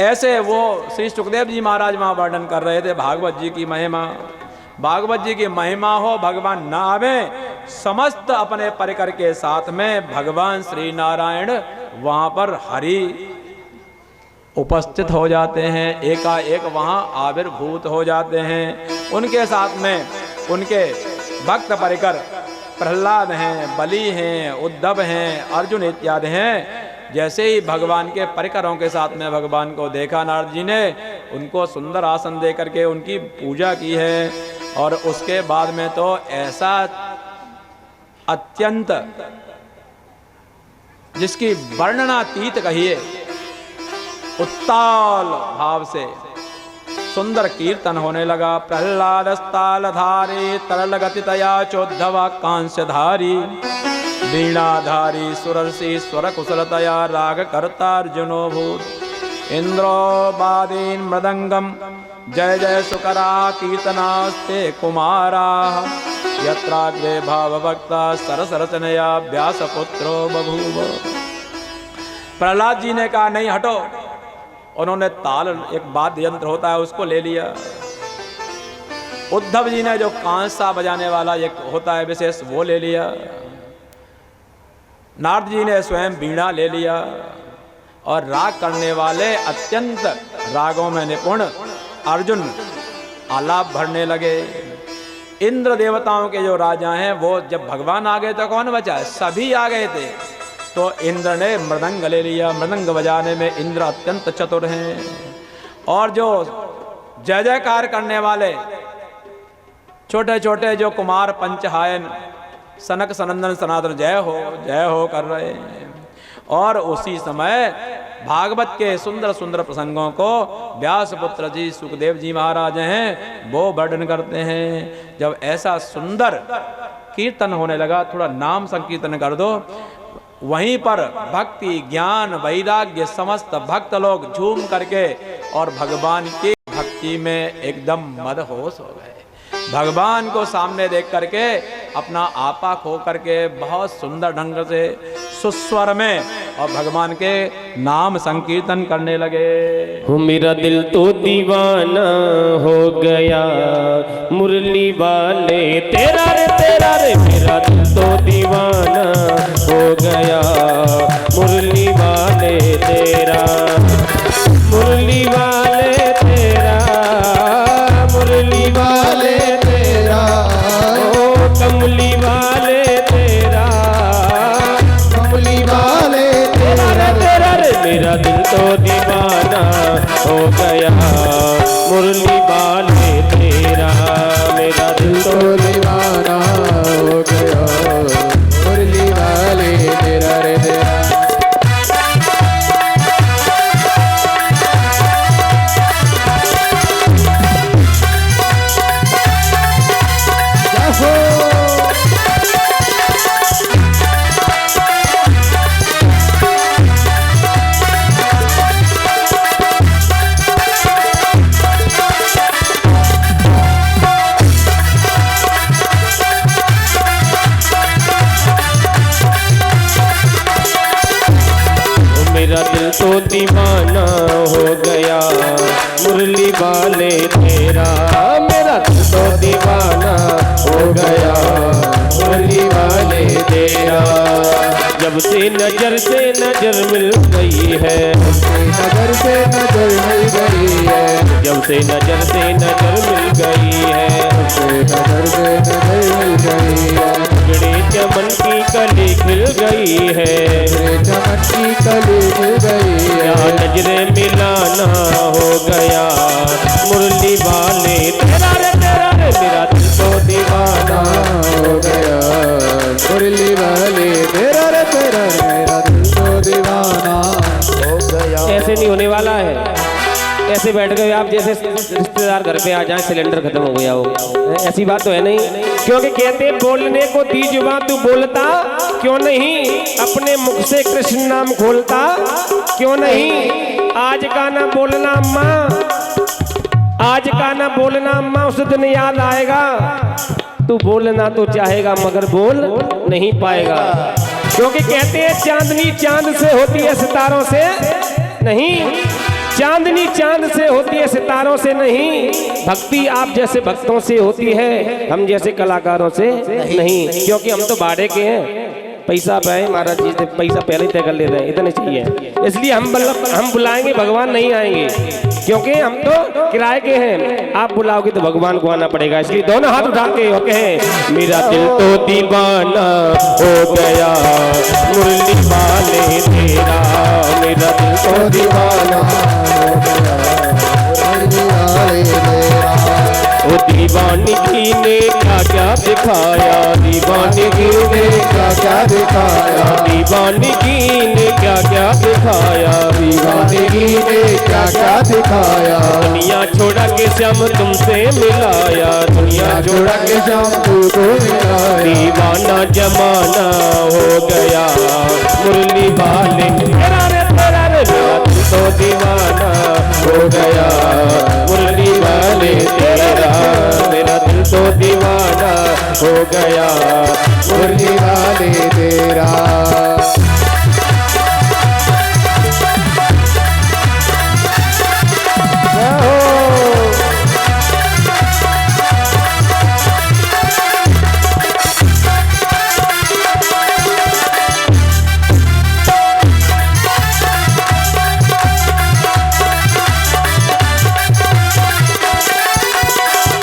ऐसे वो श्री सुखदेव जी महाराज वहाँ वर्णन कर रहे थे भागवत जी की महिमा। भागवत जी की महिमा हो, भगवान न आवे, समस्त अपने परिकर के साथ में भगवान श्री नारायण वहाँ पर हरि उपस्थित हो जाते हैं, एकाएक वहाँ आविर्भूत हो जाते हैं। उनके साथ में उनके भक्त परिकर प्रहलाद हैं, बलि हैं, उद्धव हैं, अर्जुन इत्यादि हैं। जैसे ही भगवान के परिकरों के साथ में भगवान को देखा नारद जी ने, उनको सुंदर आसन दे करके उनकी पूजा की है। और उसके बाद में तो ऐसा अत्यंत जिसकी वर्णनातीत कहिए उत्ताल भाव से सुंदर कीर्तन होने लगा। प्रह्लादस्तालधारी तरल गतितया चोद्धवा कांस्यधारी वीणाधारी सुरर्षि स्वर कुशलतया राग कर्तार्जुनो भूत इंद्रो बादीन मृदंगम जय जय सुकरा कीर्तनास्ते कुमारा यत्राग्रे भावभक्ता सरसरचनया व्यासपुत्रो बभूव। प्रहलाद जी ने कहा नहीं हटो, उन्होंने ताल एक वाद्य यंत्र होता है उसको ले लिया। उद्धव जी ने जो कांसा बजाने वाला एक होता है विशेष वो ले लिया। नारद जी ने स्वयं वीणा ले लिया और राग करने वाले अत्यंत रागों में निपुण अर्जुन आलाप भरने लगे। इंद्र देवताओं के जो राजा हैं वो जब भगवान आ गए तो कौन बचा, सभी आ गए थे। तो इंद्र ने मृदंग ले लिया, मृदंग बजाने में इंद्र अत्यंत चतुर हैं। और जो जय जयकार करने वाले छोटे छोटे जो कुमार पंचहायन सनक सनंदन सनातन जय हो कर रहे हैं। और उसी समय भागवत के सुंदर सुंदर प्रसंगों को व्यासपुत्र जी सुखदेव जी महाराज हैं वो वर्णन करते हैं। जब ऐसा सुंदर कीर्तन होने लगा, थोड़ा नाम संकीर्तन कर दो, वहीं पर भक्ति ज्ञान वैराग्य समस्त भक्त लोग झूम करके और भगवान की भक्ति में एकदम मदहोश हो गए। भगवान को सामने देख करके अपना आपा खो करके बहुत सुंदर ढंग से सुस्वर में और भगवान के नाम संकीर्तन करने लगे। मेरा दिल तो दीवाना हो गया मुरली वाले तेरा रे मेरा दिल तो दीवाना हो गया मुरली वाले तेरा, मुरली वाले तेरा, मुरली वाले तेरा, ओ कमली वाले तेरा, कमली वाले तेरा रे मेरा दिल तो दीवाना हो गया मुरली वाले तेरा, मेरा दिल तो दीवाना हो गया मुरली वाले तेरा रे तेरा। मेरा दिल तो दीवाना हो गया मुरली वाले तेरा, मेरा दिल तो दीवाना हो गया मुरली वाले तेरा। जब से नजर मिल गई है, नजर से नजर मिल गई है, जब से नजर मिल गई है, नजर से नजर मिल गई है, बिगड़े चमन की कली खिल गई है, चमन की कली मिल गई है, यहाँ नजरे मिलाना हो गया मुरली वाले तेरा रे मेरा दिल तो दीवाना आप जैसे रिश्तेदार घर पे आ जाए सिलेंडर खत्म हो गया हो, ऐसी बात तो है नहीं। क्योंकि कहते बोलने को दी जुबान तू बोलता क्यों नहीं, अपने मुख से कृष्ण नाम खोलता क्यों नहीं। आज का ना बोलना अम्मा, आज का ना बोलना अम्मा, उस दिन याद आएगा। तू बोलना तो चाहेगा मगर बोल नहीं पाएगा। क्योंकि कहते हैं चांदनी चांद से होती है सितारों से नहीं, चांदनी चांद से होती है सितारों से नहीं। भक्ति आप जैसे भक्तों से होती है, हम जैसे कलाकारों से नहीं। क्योंकि हम तो भाड़े के हैं, पैसा पाए महाराज जी से पैसा पहले ही तय कर लेते हैं, इतने चाहिए। इसलिए हम बुलाएंगे, भगवान नहीं आएंगे, क्योंकि हम तो किराए के हैं। आप बुलाओगे तो भगवान को आना पड़ेगा। इसलिए दोनों हाथ उठा के कहे मेरा दिल तो दीवाना हो गया मुरली वाले तेरा, मेरा दिल तो दीवाना हो गया मुरली वाले तेरा। ओ दीवानगी ने क्या क्या दिखाया, दीवानगी ने क्या क्या दिखाया, दीवानगी ने क्या क्या दिखाया, दीवानगी ने क्या क्या दिखाया। दुनिया छोड़ा के श्याम तुमसे मिलाया, दुनिया छोड़ा के श्याम तुमको मिलाया। दीवाना जमाना हो गया मुरली वाले तेरा रे तेरा रे, मेरा दिल तो दीवाना हो गया मुरली वाले तेरा, मेरा दिल तो दीवाना हो गया मुरली वाले तेरा।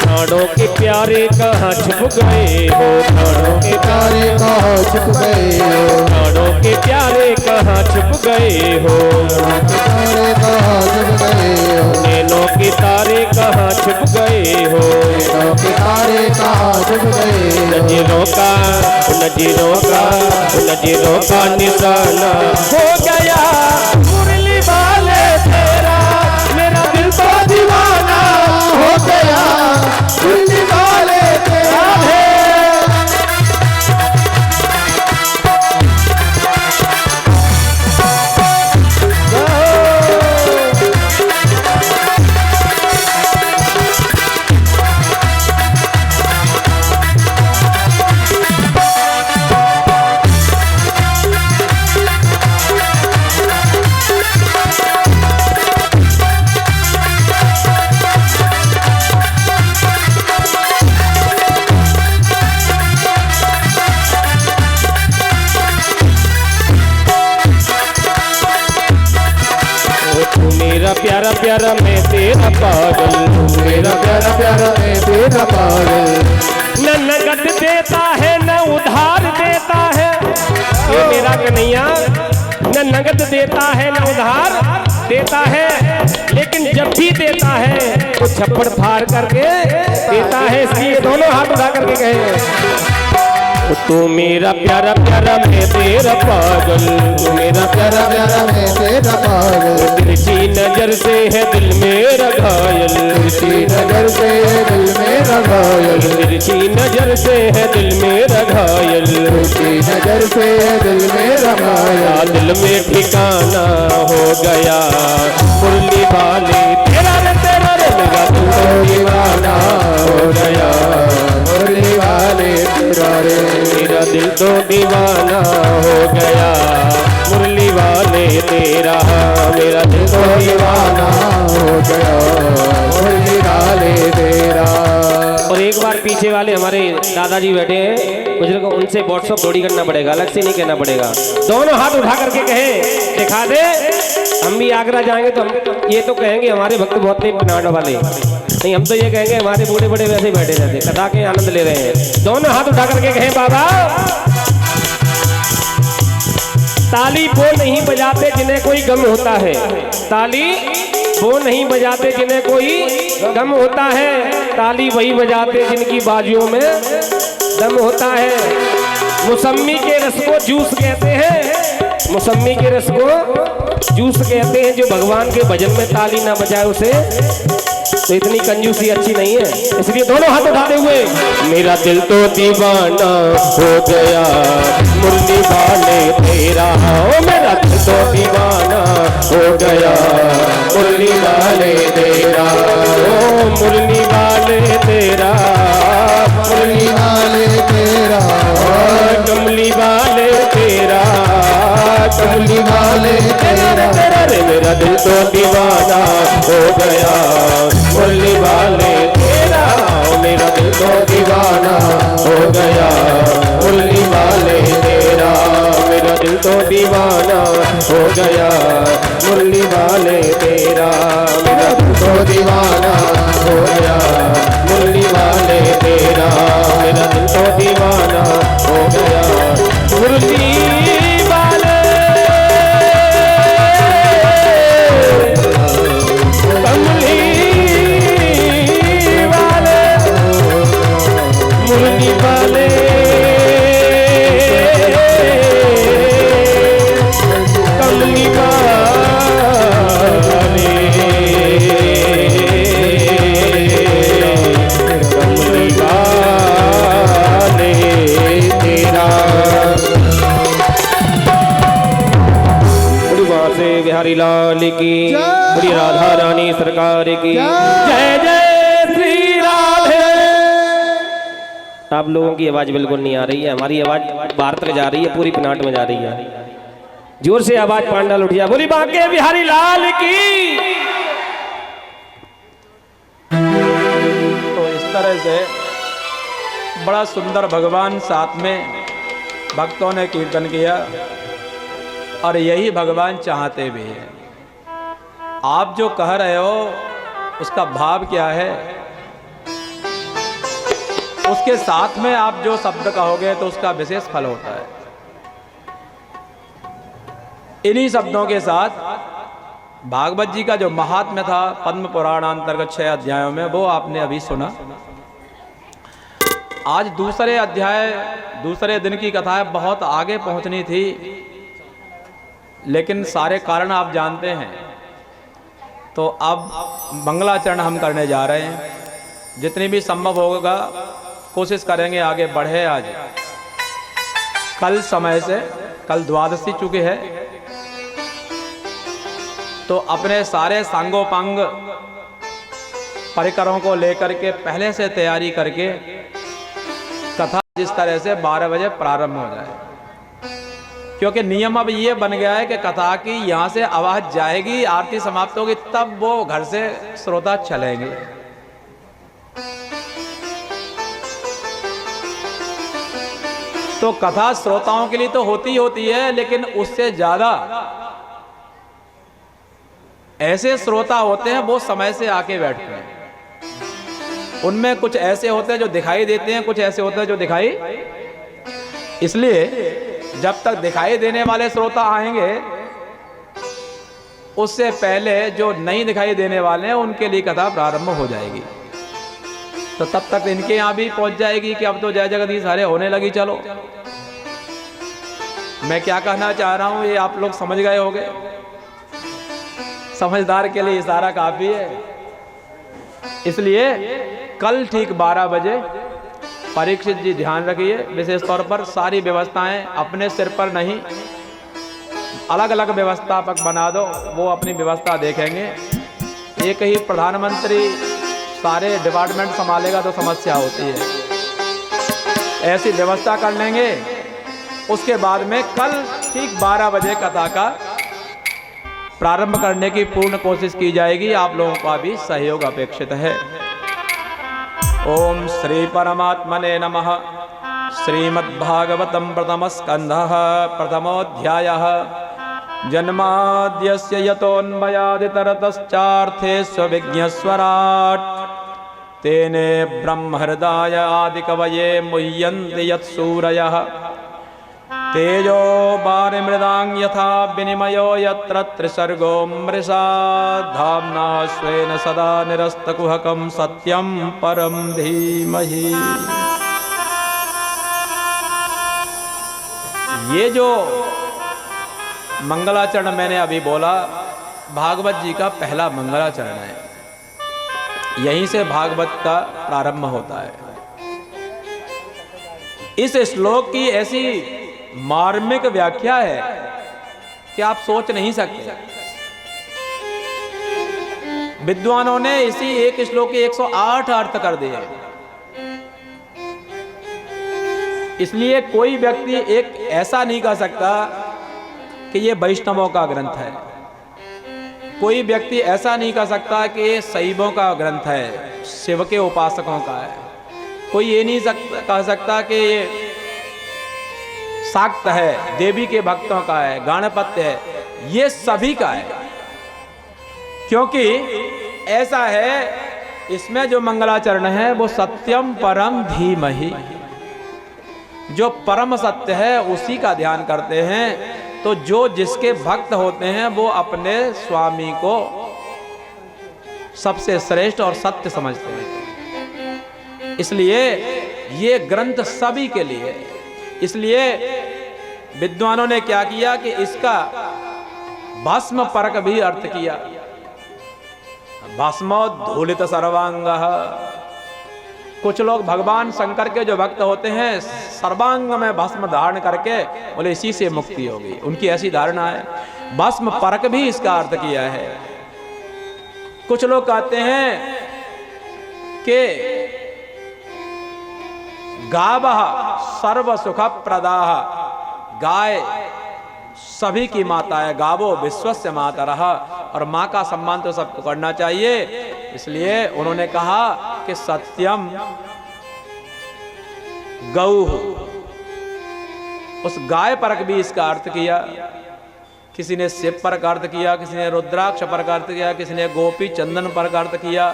प्राणों के प्यारे कहाँ छुप गए हो, प्राणों के प्यारे कहाँ छुप गए हो, प्राणों के प्यारे कहाँ छुप गए हो, प्यारे कहाँ छुप गए हो। नैनों के तारे कहाँ छुप गए हो, नैनों के तारे कहाँ छुप गए हो। नजरों का नजरों का नजरों का निशाना हो गया मुरली वाले तेरा, मेरा दिल तो दीवाना हो गया मुरली वाले तेरा है। मेरा प्यारा प्यारा मैं तेरा पागल, मेरा प्यारा प्यारा मैं तेरा पागल। न नगद देता है न उधार देता है, ये मेरा कन्हैया न नगद देता है न उधार देता है, लेकिन जब भी देता है तो छप्पड़ फाड़ करके देता है। इसलिए दोनों हाथ उठा करके कहे तू मेरा प्यारा प्यारा मैं तेरा पागल, तू मेरा प्यारा प्यारा मैं तेरा पागल। तिरछी नजर से है दिल मेरा घायल, तिरछी नजर से है दिल मेरा घायल, तिरछी नजर से है दिल मेरा घायल, तिरछी नजर से है दिल मेरा घायल। दिल में ठिकाना हो गया मुरली वाले तेरा रे तेरा रे, मेरा दिल तो दीवाना हो गया मुरली वाले तेरा रे, मेरा दिल तो दीवाना हो गया मुरली वाले तेरा, मेरा दिल तो दीवाना हो गया मुरली वाले तेरा। और एक बार पीछे वाले हमारे दादाजी बैठे हैं बुजुर्ग, उनसे व्हाट्सअप थोड़ी करना पड़ेगा, अलग से नहीं कहना पड़ेगा। दोनों हाथ उठा करके कहे दिखा दे, हम भी आगरा जाएंगे तो हम ये तो कहेंगे हमारे भक्त बहुत नहीं पनाड़ वाले नहीं, हम तो ये कहेंगे हमारे बूढ़े बड़े वैसे ही बैठे रहते कथा के आनंद ले रहे हैं। दोनों हाथ उठा करके कहे बाबा ताली वो नहीं बजाते जिन्हें कोई गम होता है, ताली वो नहीं बजाते जिन्हें कोई गम होता है, ताली वही बजाते जिनकी बाजुओं में दम होता है। मौसम्मी के रस को जूस कहते हैं, मौसम्मी के रस को जूस कहते हैं। जो भगवान के भजन में ताली ना बजाए उसे तो इतनी कंजूसी अच्छी नहीं है। इसलिए दोनों हाथ उठाते हुए मेरा दिल तो दीवाना हो गया मुरली वाले तेरा, ओ मेरा दिल तो दीवाना हो गया मुरली वाले तेरा, ओ मुरली वाले तेरा, मुरली वाले तेरा, कमली वाले तेरा, कमली वाले तेरा, रे मेरा दिल तो दीवाना हो गया मुरली वाले तेरा, मेरा दिल तो दीवाना हो गया मुरली वाले तेरा, मेरा दिल तो दीवाना हो गया मुरली वाले तेरा, मेरा दिल तो दीवाना हो गया मुरली वाले तेरा, मेरा दिल तो दीवाना हो गया मुरली वाले कमली वाले मुरली वाले कमली वाले कमली वाले तेरा। बड़ी वहां से बिहारी लाल की, बड़ी राधा रानी सरकार की जय जय श्री राधे। आप लोगों की आवाज बिल्कुल नहीं आ रही है, हमारी आवाज बाहर तक जा रही है, पूरी पिनाट में जा रही है। जोर से आवाज पांडाल उठिया, बोली बांके बिहारी लाल की। तो इस तरह से बड़ा सुंदर भगवान साथ में भक्तों ने कीर्तन किया और यही भगवान चाहते भी हैं। आप जो कह रहे हो उसका भाव क्या है, उसके साथ में आप जो शब्द कहोगे तो उसका विशेष फल होता है। इन्हीं शब्दों के साथ भागवत जी का जो महात्म्य था पद्म पुराण अंतर्गत 6 अध्यायों में, वो आपने अभी सुना। आज दूसरे अध्याय दूसरे दिन की कथा है, बहुत आगे पहुंचनी थी लेकिन सारे कारण आप जानते हैं। तो अब मंगलाचरण हम करने जा रहे हैं, जितनी भी संभव होगा कोशिश करेंगे आगे बढ़े। आज कल समय से, कल द्वादशी चुकी है, तो अपने सारे सांगोपांग परिकरों को लेकर के पहले से तैयारी करके कथा जिस तरह से 12 बजे प्रारंभ हो जाए, क्योंकि नियम अब ये बन गया है कि कथा की यहाँ से आवाज जाएगी, आरती समाप्त होगी, तब वो घर से श्रोता चलेंगे। तो कथा श्रोताओं के लिए तो होती है, लेकिन उससे ज्यादा ऐसे श्रोता होते हैं वो समय से आके बैठते हैं। उनमें कुछ ऐसे होते हैं जो दिखाई देते हैं, कुछ ऐसे होते हैं जो दिखाई, इसलिए जब तक दिखाई देने वाले श्रोता आएंगे उससे पहले जो नहीं दिखाई देने वाले हैं उनके लिए कथा प्रारंभ हो जाएगी। तो तब तक इनके यहाँ भी पहुंच जाएगी कि अब तो जय जगदीश हरे होने लगी। चलो, मैं क्या कहना चाह रहा हूं ये आप लोग समझ गए होंगे। समझदार के लिए इशारा काफी है। इसलिए कल ठीक 12 बजे परीक्षित जी ध्यान रखिए, विशेष तौर पर सारी व्यवस्थाएं अपने सिर पर नहीं, अलग अलग व्यवस्थापक बना दो, वो अपनी व्यवस्था देखेंगे। एक ही प्रधानमंत्री सारे डिपार्टमेंट संभालेगा तो समस्या होती है। ऐसी व्यवस्था कर लेंगे। उसके बाद में कल ठीक 12 बजे कथा का प्रारंभ करने की पूर्ण कोशिश की जाएगी। आप लोगों का भी सहयोग अपेक्षित है। ओम श्री परमात्मने नमः। श्रीमद्भागवतं प्रथम स्कंधः प्रथमोऽध्यायः। जन्माद्यस्य यतोऽन्वयादितरतश्चार्थेष्वभिज्ञस्वराट् तेने ब्रह्महृदाय आदिकवये मुह्यन्ति यत्सूरयः। तेजो वारिमृदां यथा विनिमयो यत्र त्रिसर्गो मृषा धाम्ना स्वेन सदा निरस्तकुहकं सत्यं परं धीमहि। ये जो मंगलाचरण मैंने अभी बोला, भागवत जी का पहला मंगलाचरण है। यहीं से भागवत का प्रारंभ होता है। इस श्लोक की ऐसी मार्मिक व्याख्या है कि आप सोच नहीं सकते। विद्वानों ने इसी एक श्लोक के 108 अर्थ कर दिए। इसलिए कोई व्यक्ति एक ऐसा नहीं कह सकता कि ये वैष्णवों का ग्रंथ है। कोई व्यक्ति ऐसा नहीं कह सकता कि ये शैवों का ग्रंथ है, शिव के उपासकों का है। कोई ये नहीं कह सकता कि ये शाक्त है, देवी के भक्तों का है, गणपत्य है। ये सभी का है, क्योंकि ऐसा है, इसमें जो मंगलाचरण है वो सत्यम परम धीमहि, जो परम सत्य है उसी का ध्यान करते हैं। तो जो जिसके भक्त होते हैं वो अपने स्वामी को सबसे श्रेष्ठ और सत्य समझते हैं। इसलिए ये ग्रंथ सभी के लिए। इसलिए विद्वानों ने क्या किया कि इसका भस्म परक भी अर्थ किया। भस्मोद्धूलित सर्वांगः। कुछ लोग भगवान शंकर के जो भक्त होते हैं सर्वांग में भस्म धारण करके बोले इसी से मुक्ति होगी, उनकी ऐसी धारणा है। भस्म परक भी इसका अर्थ किया है। कुछ लोग कहते हैं कि गावः सर्व सुख प्रदाः, गाय सभी की माता है, गावो विश्वस्य मातरः, और माँ का सम्मान तो सबको करना चाहिए। इसलिए उन्होंने कहा कि सत्यम गौः, उस गाय परक भी इसका अर्थ किया। किसी ने शिव परक अर्थ किया, किसी ने रुद्राक्ष परक अर्थ किया, किसी ने गोपी चंदन परक अर्थ किया,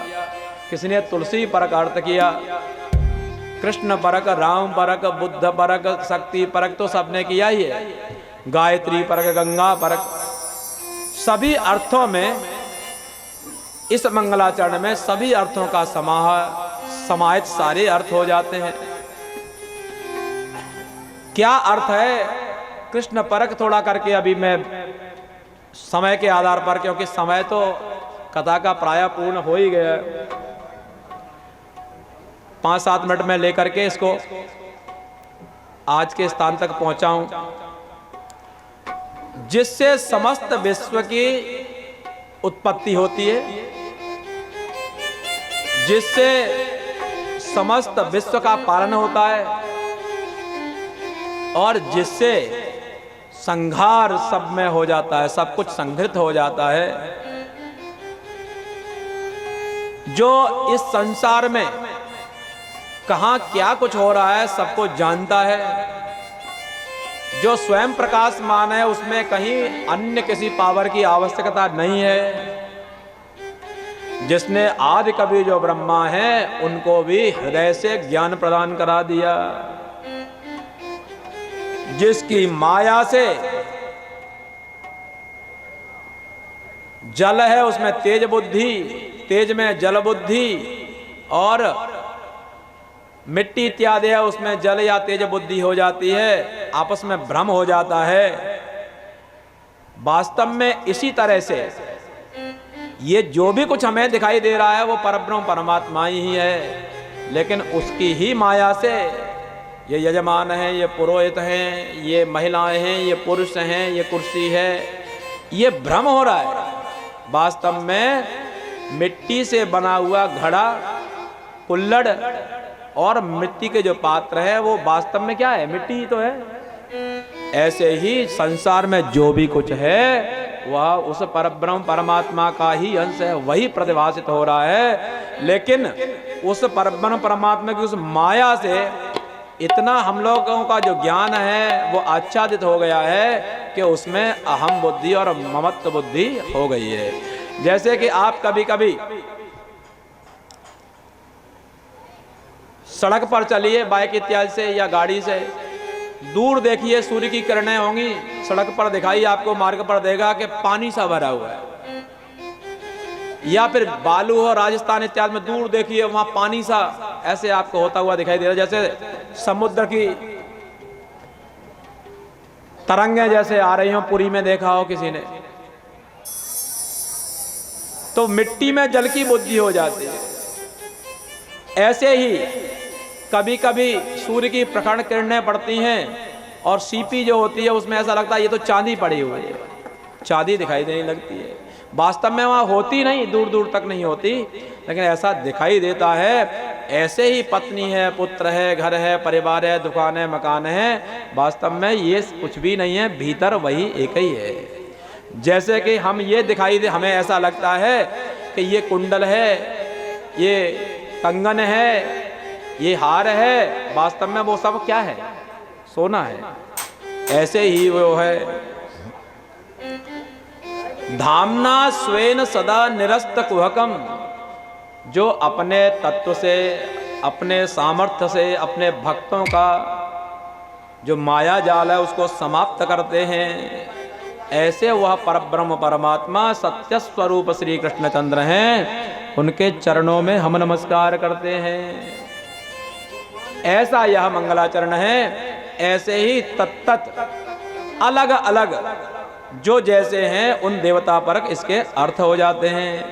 किसी ने तुलसी परक अर्थ किया। कृष्ण परक, राम परक, बुद्ध परक, शक्ति परक तो सबने किया ही है। गायत्री परक, गंगा परक, सभी अर्थों में इस मंगलाचरण में सभी अर्थों का समाहित सारे अर्थ हो जाते हैं। क्या अर्थ है कृष्ण परक थोड़ा करके अभी मैं समय के आधार पर, क्योंकि समय तो कथा का प्राय पूर्ण हो ही गया, 5-7 मिनट में लेकर के इसको आज के स्थान तक पहुंचाऊं, जिससे समस्त विश्व की उत्पत्ति होती है, जिससे समस्त विश्व का पालन होता है, और जिससे संहार सब में हो जाता है, सब कुछ संघृत हो जाता है। जो इस संसार में कहां क्या कुछ हो रहा है सबको जानता है, जो स्वयं प्रकाशमान है, उसमें कहीं अन्य किसी पावर की आवश्यकता नहीं है। जिसने आदि कवि जो ब्रह्मा है उनको भी हृदय से ज्ञान प्रदान करा दिया, जिसकी माया से जल है उसमें तेज बुद्धि, तेज में जल बुद्धि, और मिट्टी इत्यादि है उसमें जल या तेज बुद्धि हो जाती है, आपस में भ्रम हो जाता है। वास्तव में इसी तरह से ये जो भी कुछ हमें दिखाई दे रहा है वो परब्रह्म परमात्मा ही है, लेकिन उसकी ही माया से ये यजमान है, ये पुरोहित हैं, ये महिलाएं हैं, ये पुरुष हैं, ये कुर्सी है, ये भ्रम हो रहा है। वास्तव में मिट्टी से बना हुआ घड़ा, कुल्हड़ और मिट्टी के जो पात्र है वो वास्तव में क्या है, मिट्टी ही तो है। ऐसे ही संसार में जो भी कुछ है वह उस परब्रह्म परमात्मा का ही अंश है, वही प्रतिभासित हो रहा है। लेकिन उस परब्रह्म परमात्मा की उस माया से इतना हम लोगों का जो ज्ञान है वो आच्छादित हो गया है कि उसमें अहम बुद्धि और ममत्व बुद्धि हो गई है। जैसे कि आप कभी कभी सड़क पर चलिए बाइक इत्यादि से या गाड़ी से, दूर देखिए सूर्य की किरणें होंगी, सड़क पर दिखाई आपको, मार्ग पर देगा कि पानी सा भरा हुआ है, या फिर बालू हो राजस्थान इत्यादि में, दूर देखिए वहां पानी सा ऐसे आपको होता हुआ दिखाई दे रहा है, जैसे समुद्र की तरंगें जैसे आ रही हो, पुरी में देखा हो किसी ने, तो मिट्टी में जल की बुद्धि हो जाती है। ऐसे ही कभी कभी सूर्य की प्रखर किरणें पड़ती हैं और सीपी जो होती है उसमें ऐसा लगता है ये तो चांदी पड़ी हुई है, चांदी दिखाई देने लगती है। वास्तव में वहाँ होती नहीं, दूर दूर तक नहीं होती, लेकिन ऐसा दिखाई देता है। ऐसे ही पत्नी है, पुत्र है, घर है, परिवार है, दुकान है, मकान है, वास्तव में ये कुछ भी नहीं है, भीतर वही एक ही है। जैसे कि हम ये दिखाई दे, हमें ऐसा लगता है कि ये कुंडल है, ये कंगन है, ये हार है, वास्तव में वो सब क्या है? सोना है। ऐसे ही वो है। धामना स्वेन सदा निरस्त कुहकम, जो अपने तत्व से, अपने सामर्थ्य से, अपने भक्तों का जो माया जाल है उसको समाप्त करते हैं, ऐसे वह परब्रह्म परमात्मा सत्य स्वरूप श्री कृष्णचंद्र हैं। उनके चरणों में हम नमस्कार करते हैं। ऐसा यह मंगलाचरण है। ऐसे ही तत्त अलग अलग जो जैसे हैं उन देवता परक इसके अर्थ हो जाते हैं।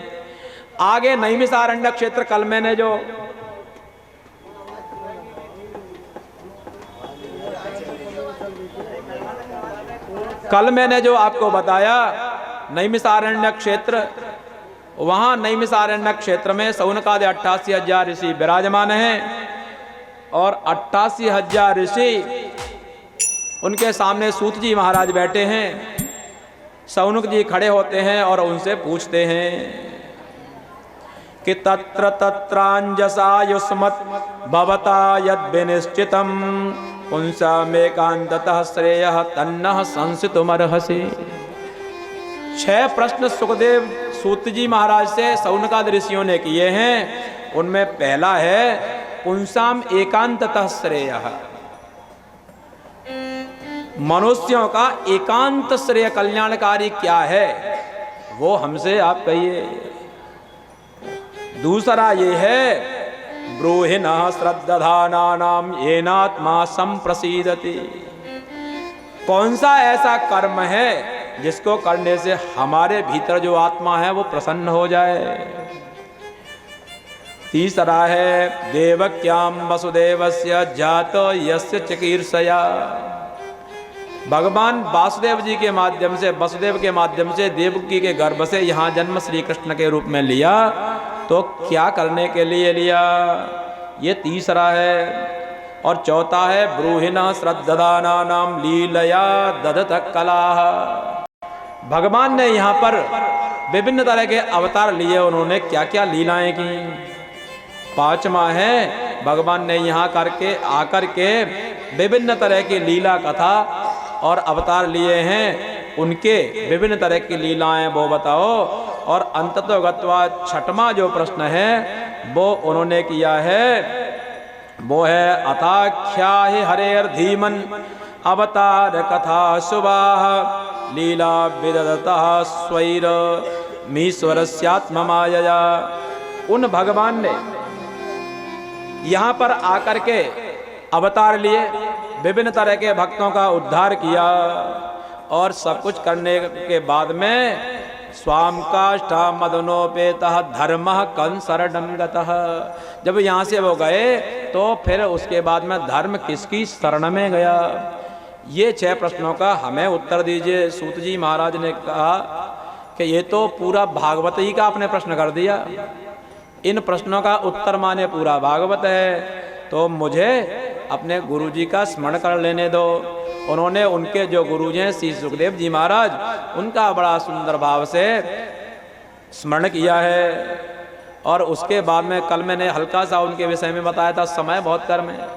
आगे नैमिषारण्य क्षेत्र कल मैंने जो आपको बताया नैमिषारण्य क्षेत्र, वहां नैमिषारण्य क्षेत्र में सौनकादि 88,000 ऋषि विराजमान हैं और 88,000 ऋषि उनके सामने सूत जी महाराज बैठे हैं। सौनक जी खड़े होते हैं और उनसे पूछते हैं कि तत्र तत्रांजसा युष्मत् भवता यद् विनिश्चितम् पुंसामेकान्ततः श्रेयः तन्नः संसितुमर्हसि। 6 प्रश्न सुखदेव सूत जी महाराज से सौनकादि ऋषियों ने किए हैं। उनमें पहला है पुंसाम एकांततः श्रेयः, मनुष्यों का एकांत श्रेय कल्याणकारी क्या है वो हमसे आप कहिए। दूसरा ये है ब्रूहिणः श्रद्धानानाम येनात्मा संप्रसीदति, कौन सा ऐसा कर्म है जिसको करने से हमारे भीतर जो आत्मा है वो प्रसन्न हो जाए। तीसरा है देवक्याम वसुदेवस्य जातो यस्य चिकीर्षया, भगवान वासुदेव जी के माध्यम से, वसुदेव के माध्यम से देवकी के गर्भ से यहाँ जन्म श्री कृष्ण के रूप में लिया, तो क्या करने के लिए लिया, ये तीसरा है। और चौथा है ब्रूहिणः श्रद्धानानाम लीलया दधत कलाः, भगवान ने यहाँ पर विभिन्न तरह के अवतार लिए, उन्होंने क्या क्या लीलाएं की। पांचवा है भगवान ने यहाँ करके आकर के विभिन्न तरह की लीला कथा और अवतार लिए हैं, उनके विभिन्न तरह की लीलाएं वो बताओ। और अंततो गत्वा 6वां जो प्रश्न है वो उन्होंने किया है, वो है अथाख्या ही हरेर धीमन अवतार कथा शुभाः लीला विदधतः स्वैर मीश्वरस्यात्म मायया। उन भगवान ने यहाँ पर आकर के अवतार लिए, विभिन्न तरह के भक्तों का उद्धार किया और सब कुछ करने के बाद में स्वाम काष्ठा मदनोपेतः धर्मः कंसरणं गतः, जब यहाँ से वो गए तो फिर उसके बाद में धर्म किसकी शरण में गया। ये 6 प्रश्नों का हमें उत्तर दीजिए। सूत जी महाराज ने कहा कि ये तो पूरा भागवत ही का आपने प्रश्न कर दिया, इन प्रश्नों का उत्तर माने पूरा भागवत है, तो मुझे अपने गुरु जी का स्मरण कर लेने दो। उन्होंने उनके जो गुरु जी हैं श्री सुखदेव जी महाराज, उनका बड़ा सुंदर भाव से स्मरण किया है। और उसके बाद में कल मैंने हल्का सा उनके विषय में बताया था, समय बहुत कम है।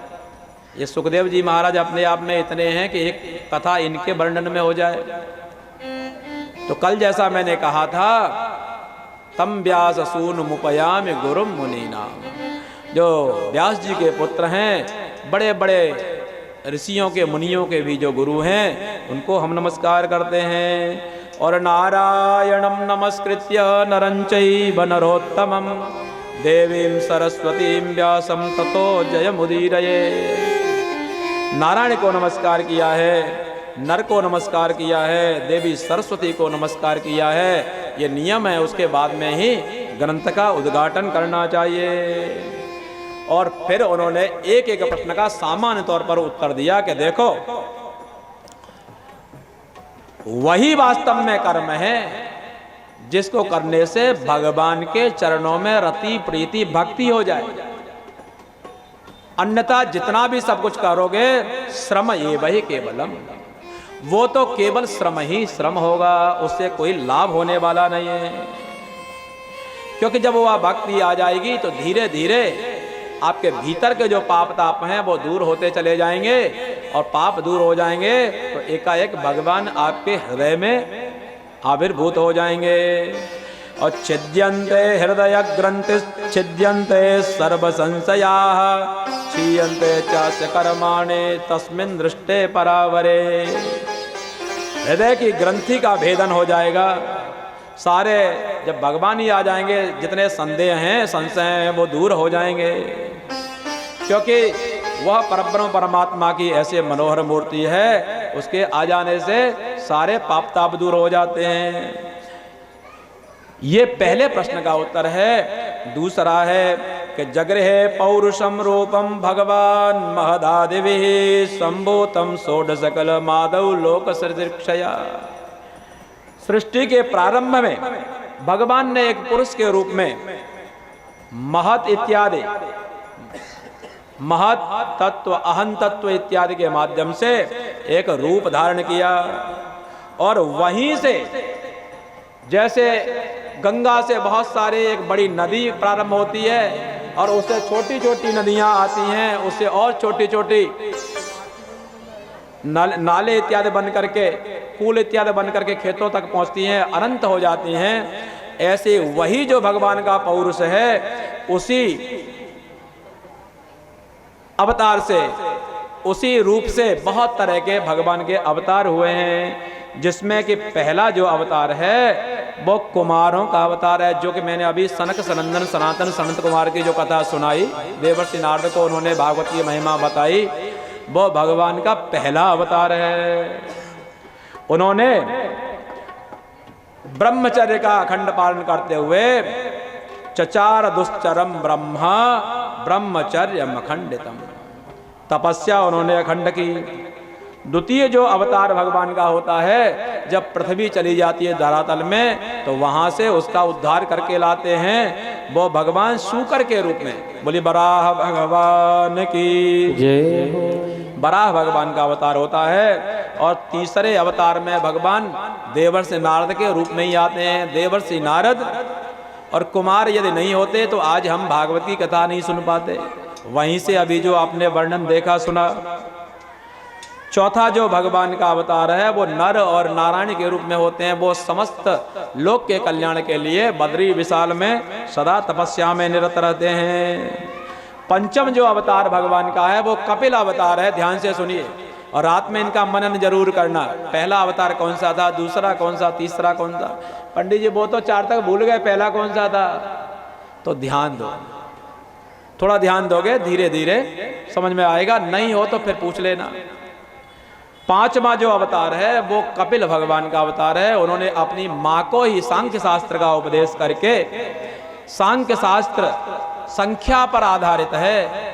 ये सुखदेव जी महाराज अपने आप में इतने हैं कि एक कथा इनके वर्णन में हो जाए। तो कल जैसा मैंने कहा था, तम व्यास सून मुपयामि गुरुम मुनीना, जो व्यास जी के पुत्र हैं, बड़े बड़े ऋषियों के मुनियों के भी जो गुरु हैं, उनको हम नमस्कार करते हैं। और नारायणं नमस्कृत्य नरं चैव नरोत्तमं देवीं सरस्वतीं व्यासं ततो जयमुदीरये। नारायण को नमस्कार किया है नर को नमस्कार किया है, देवी सरस्वती को नमस्कार किया है, ये नियम है। उसके बाद में ही ग्रंथ का उद्घाटन करना चाहिए। और फिर उन्होंने एक एक प्रश्न का सामान्य तौर पर उत्तर दिया कि देखो, वही वास्तव में कर्म है जिसको करने से भगवान के चरणों में रति प्रीति भक्ति हो जाए। अन्यथा जितना भी सब कुछ करोगे, श्रम ये वही केवलम, वो तो केवल श्रम ही श्रम होगा, उससे कोई लाभ होने वाला नहीं है। क्योंकि जब वह भक्ति आ जाएगी तो धीरे धीरे आपके भीतर के जो पाप ताप हैं वो दूर होते चले जाएंगे, और पाप दूर हो जाएंगे तो एकाएक भगवान आपके हृदय में आविर्भूत हो जाएंगे। और छिद्यन्ते हृदय ग्रंथि छिद्यन्ते सर्व संशयाः क्षीयन्ते चास्य कर्माणि तस्मिन् दृष्टे परावरे। हृदय की ग्रंथि का भेदन हो जाएगा। सारे जब भगवान ही आ जाएंगे, जितने संदेह हैं संशय हैं वो दूर हो जाएंगे, क्योंकि वह परब्रह्म परमात्मा की ऐसे मनोहर मूर्ति है, उसके आ जाने से सारे पाप ताप दूर हो जाते हैं। ये पहले प्रश्न का उत्तर है। दूसरा है कि जगृहे पौरुषम रूपम भगवान महदादिभिः संभूतम षोडश सकल माधव लोक सृष्टिक्षया। सृष्टि के प्रारंभ में भगवान ने एक पुरुष के रूप में महत इत्यादि, महत तत्व, अहं तत्व इत्यादि के माध्यम से एक रूप धारण किया। और वहीं से जैसे गंगा से बहुत सारे एक बड़ी नदी प्रारंभ होती है और उससे छोटी छोटी नदियां आती हैं, उससे और छोटी छोटी नाले इत्यादि बन करके, पुल इत्यादि बन करके खेतों तक पहुंचती हैं, अनंत हो जाती हैं। ऐसे वही जो भगवान का पौरुष है, उसी अवतार से, उसी रूप से बहुत तरह के भगवान के अवतार हुए हैं, जिसमें कि पहला जो अवतार है वो कुमारों का अवतार है, जो कि मैंने अभी सनक सनंदन सनातन सनत कुमार की जो कथा सुनाई, देवर्षि नारद को उन्होंने भागवत की महिमा बताई, वो भगवान का पहला अवतार है। उन्होंने ब्रह्मचर्य का अखंड पालन करते हुए चचार दुश्चरम ब्रह्मा ब्रह्मचर्यम अखंडितम, तपस्या उन्होंने अखंड की। द्वितीय जो अवतार भगवान का होता है, जब पृथ्वी चली जाती है धरातल में, तो वहां से उसका उद्धार करके लाते हैं, वो भगवान शूकर के रूप में। बोली बराह भगवान की जय हो। बराह भगवान का अवतार होता है। और तीसरे अवतार में भगवान देवर्षि नारद के रूप में ही आते हैं। देवर्षि नारद और कुमार यदि नहीं होते तो आज हम भागवत की कथा नहीं सुन पाते। वहीं से अभी जो आपने वर्णन देखा सुना। चौथा जो भगवान का अवतार है वो नर और नारायण के रूप में होते हैं। वो समस्त लोक के कल्याण के लिए बद्री विशाल में सदा तपस्या में निरत रहते हैं। पंचम जो अवतार भगवान का है वो कपिल अवतार है। ध्यान से सुनिए और रात में इनका मनन जरूर करना। पहला अवतार कौन सा था, दूसरा कौन सा, तीसरा कौन सा? पंडित जी वो तो 4 तक भूल गए, पहला कौन सा था? तो ध्यान दो, थोड़ा ध्यान दोगे धीरे धीरे समझ में आएगा, नहीं हो तो फिर पूछ लेना। पांचवा जो अवतार है वो कपिल भगवान का अवतार है। उन्होंने अपनी माँ को ही सांख्य शास्त्र का उपदेश करके, सांख्य शास्त्र संख्या पर आधारित है,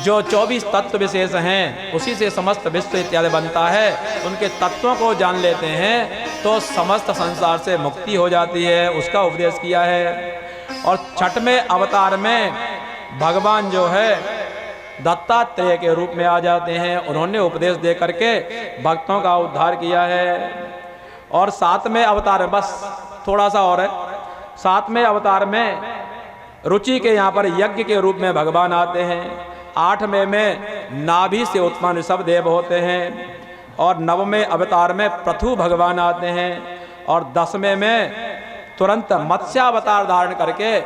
जो 24 तत्व विशेष हैं उसी से समस्त विश्व इत्यादि बनता है। उनके तत्वों को जान लेते हैं तो समस्त संसार से मुक्ति हो जाती है, उसका उपदेश किया है। और छठवें अवतार में भगवान जो है दत्तात्रेय के रूप में आ जाते हैं। उन्होंने उपदेश दे करके भक्तों का उद्धार किया है। और 7वें अवतार, बस थोड़ा सा और है, 7वें अवतार में रुचि के यहाँ पर यज्ञ के रूप में भगवान आते हैं। 8वें में नाभि से उत्पन्न ऋषभ देव होते हैं। और 9वें अवतार में पृथु भगवान आते हैं। और 10वें में तुरंत मत्स्यावतार धारण करके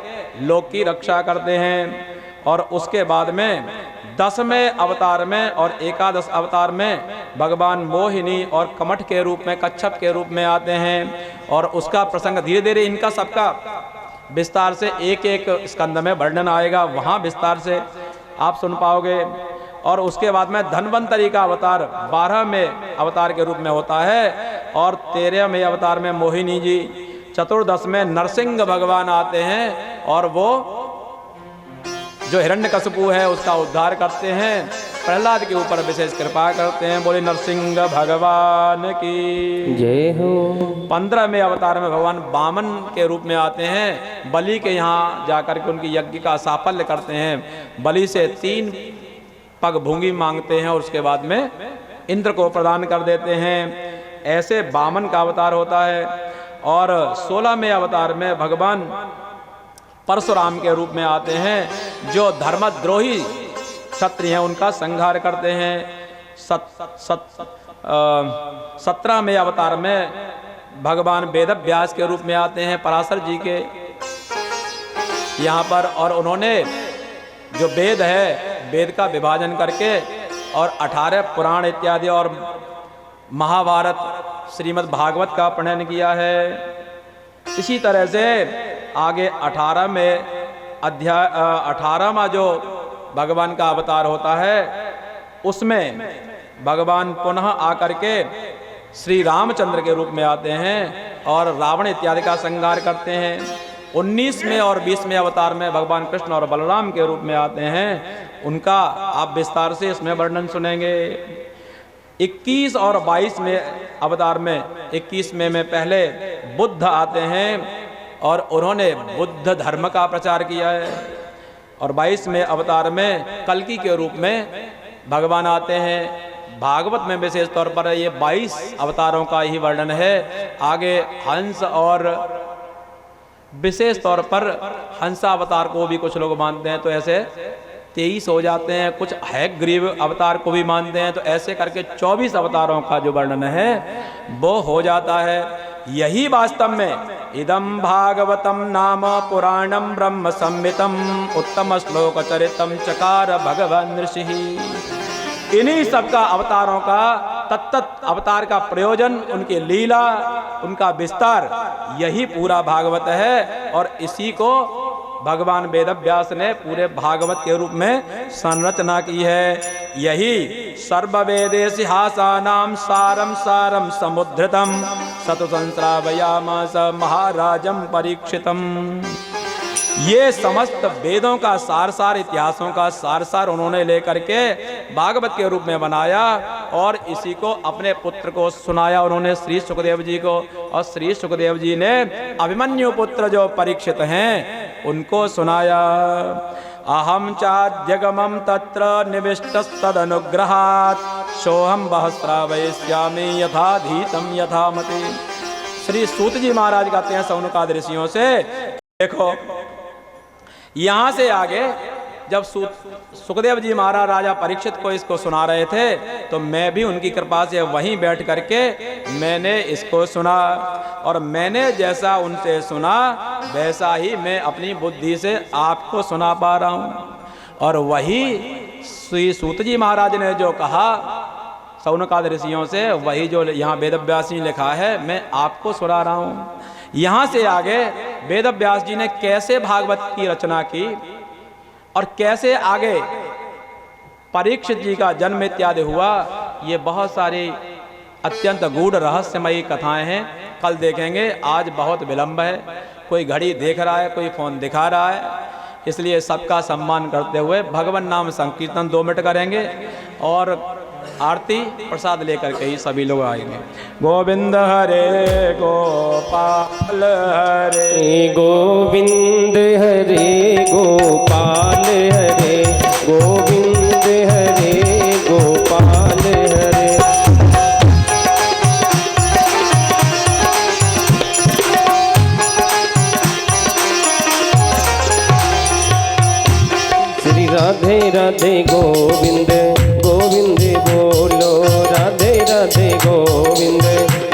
लोक की रक्षा करते हैं। और उसके बाद में 10वें अवतार में और 11 अवतार में भगवान मोहिनी और कमठ के रूप में, कच्छप के रूप में आते हैं। और उसका प्रसंग धीरे धीरे इनका सबका विस्तार से एक एक स्कंद में वर्णन आएगा, वहाँ विस्तार से आप सुन पाओगे। और उसके बाद में धन्वंतरी का अवतार 12वें अवतार के रूप में होता है, और 13वें अवतार में मोहिनी जी, चतुर्दश में नरसिंह भगवान आते हैं और वो जो हिरण्यकशिपु है उसका उद्धार करते हैं, प्रहलाद के ऊपर विशेष कृपा करते हैं। बोले नरसिंह भगवान की जय हो। 15वें अवतार में भगवान वामन के रूप में आते हैं, बलि के यहाँ जाकर के उनकी यज्ञ का साफल्य करते हैं, बलि से 3 पग भूंगी मांगते हैं और उसके बाद में इंद्र को प्रदान कर देते हैं। ऐसे वामन का अवतार होता है। और 16वें अवतार में भगवान परशुराम के रूप में आते हैं, जो धर्मद्रोही क्षत्रिय हैं उनका संहार करते हैं। 17वें अवतार में भगवान वेदव्यास के रूप में आते हैं पराशर जी के यहाँ पर, और उन्होंने जो वेद है वेद का विभाजन करके और 18 पुराण इत्यादि और महाभारत श्रीमद् भागवत का पठन किया है। इसी तरह से आगे 18वां जो भगवान का अवतार होता है उसमें भगवान पुनः आकर के श्री रामचंद्र के रूप में आते हैं और रावण इत्यादि का संहार करते हैं। 19वें और 20वें अवतार में भगवान कृष्ण और बलराम के रूप में आते हैं, उनका आप विस्तार से इसमें वर्णन सुनेंगे। 21 और 22वें अवतार में 21वें में पहले बुद्ध आते हैं और उन्होंने बुद्ध धर्म का प्रचार किया है, और 22वें अवतार में कल्कि के रूप में भगवान आते हैं। भागवत में विशेष तौर पर ये 22 अवतारों का ही वर्णन है। आगे हंस और विशेष तौर पर हंसा अवतार को भी कुछ लोग मानते हैं, तो ऐसे 23 हो जाते हैं। कुछ हयग्रीव अवतार को भी मानते हैं, तो ऐसे करके 24 अवतारों का जो वर्णन है वो हो जाता है। यही वास्तव में इदम भागवतम नाम पुराणम ब्रह्म संहितम उत्तम श्लोक चरितम चकार भगवान ऋषि। इन्हीं सबका अवतारों का तत्त अवतार का प्रयोजन, उनकी लीला, उनका विस्तार, यही पूरा भागवत है। और इसी को भगवान वेदव्यास ने पूरे भागवत के रूप में संरचना की है। यही सर्ववेदेशिहासानां सारम सारम समुद्धृतम सतसंश्रावयामास महाराजम परीक्षितम। ये समस्त वेदों का सार सार, इतिहासों का सार सार उन्होंने लेकर के भागवत के रूप में बनाया और इसी को अपने पुत्र को सुनाया उन्होंने, श्री सुखदेव जी को। और श्री सुखदेव जी ने अभिमन्यु पुत्र जो परीक्षित हैं उनको सुनाया। अहम चाद्यगमं तत्र निविष्टस्तदनुग्रहात् सोहम सहस्रावयिष्यामि यथाधीतं यथामति। श्री सूत जी महाराज कहते हैं सौनकादि ऋषियों से, देखो यहाँ से आगे जब सुखदेव जी महाराज राजा परीक्षित को इसको सुना रहे थे तो मैं भी उनकी कृपा से वहीं बैठ करके मैंने इसको सुना, और मैंने जैसा उनसे सुना वैसा ही मैं अपनी बुद्धि से आपको सुना पा रहा हूँ। और वही श्री सूत जी महाराज ने जो कहा सौनकादि ऋषियों से, वही जो यहाँ वेदव्यास जी ने लिखा है मैं आपको सुना रहा हूँ। यहाँ से आगे वेदव्यास जी ने कैसे भागवत की रचना की और कैसे आगे परीक्षित जी का जन्म इत्यादि हुआ, ये बहुत सारी अत्यंत गूढ़ रहस्यमयी कथाएं हैं, कल देखेंगे। आज बहुत विलंब है, कोई घड़ी देख रहा है, कोई फोन दिखा रहा है, इसलिए सबका सम्मान करते हुए भगवान नाम संकीर्तन 2 मिनट करेंगे और आरती प्रसाद लेकर के ही सभी लोग आएंगे। गोविंद हरे गोपाल हरे गोविंद हरे गोपाल हरे गोविंद हरे गोपाल हरे। श्री राधे राधे गोविंद गोविंद बोलो, राधे राधे गोविंद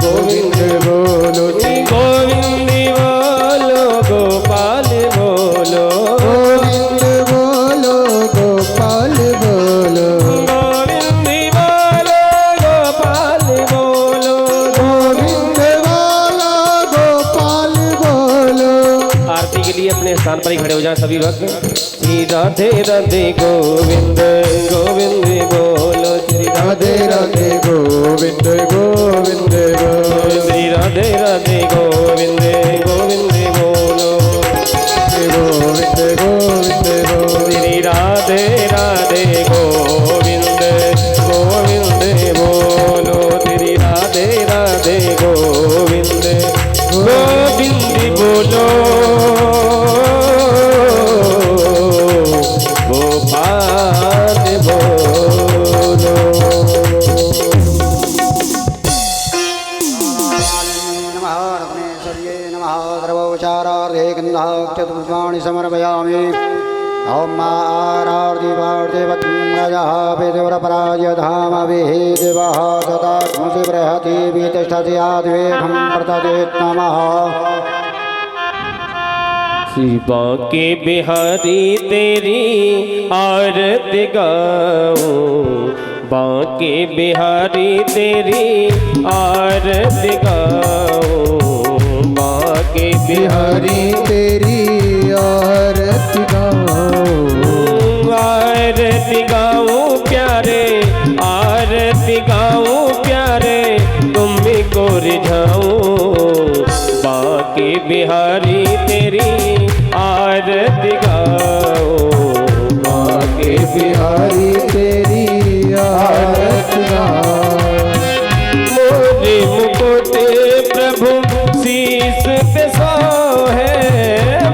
गोविंद बोलो, गोविंद बोलो गोपाल बोलो, गोविंद बोलो गोपाल बोलो, गोविंद बोलो गोपाल बोलो, गोविंद बोलो गोपाल बोलो। आरती के लिए अपने स्थान पर ही खड़े हो जाएं सभी भक्त। श्री राधे राधे गोविंद गोविंद गन्धाक्षपुष्पाणि समर्पयामि। ॐ मारार्दिवार्दिवद्रजः विदुरपराजय धामभिः दिवः तथा स्मृति बृहति वितिष्ठति आद्वेघं प्रतदेत् नमः। श्री बांके बिहारी तेरी आरती गाऊं, बांके बिहारी तेरी आरती गाऊं, बांके बिहारी तेरी आरती गाऊं, आरती गाऊं प्यारे, आरती गाऊं प्यारे, तुम्ही को रिझाऊं, बांके बिहारी तेरी आरती गाऊं, बांके बिहारी तेरी आरती गाऊं। मोरे मुकुट प्रभु शीस पे सोहे,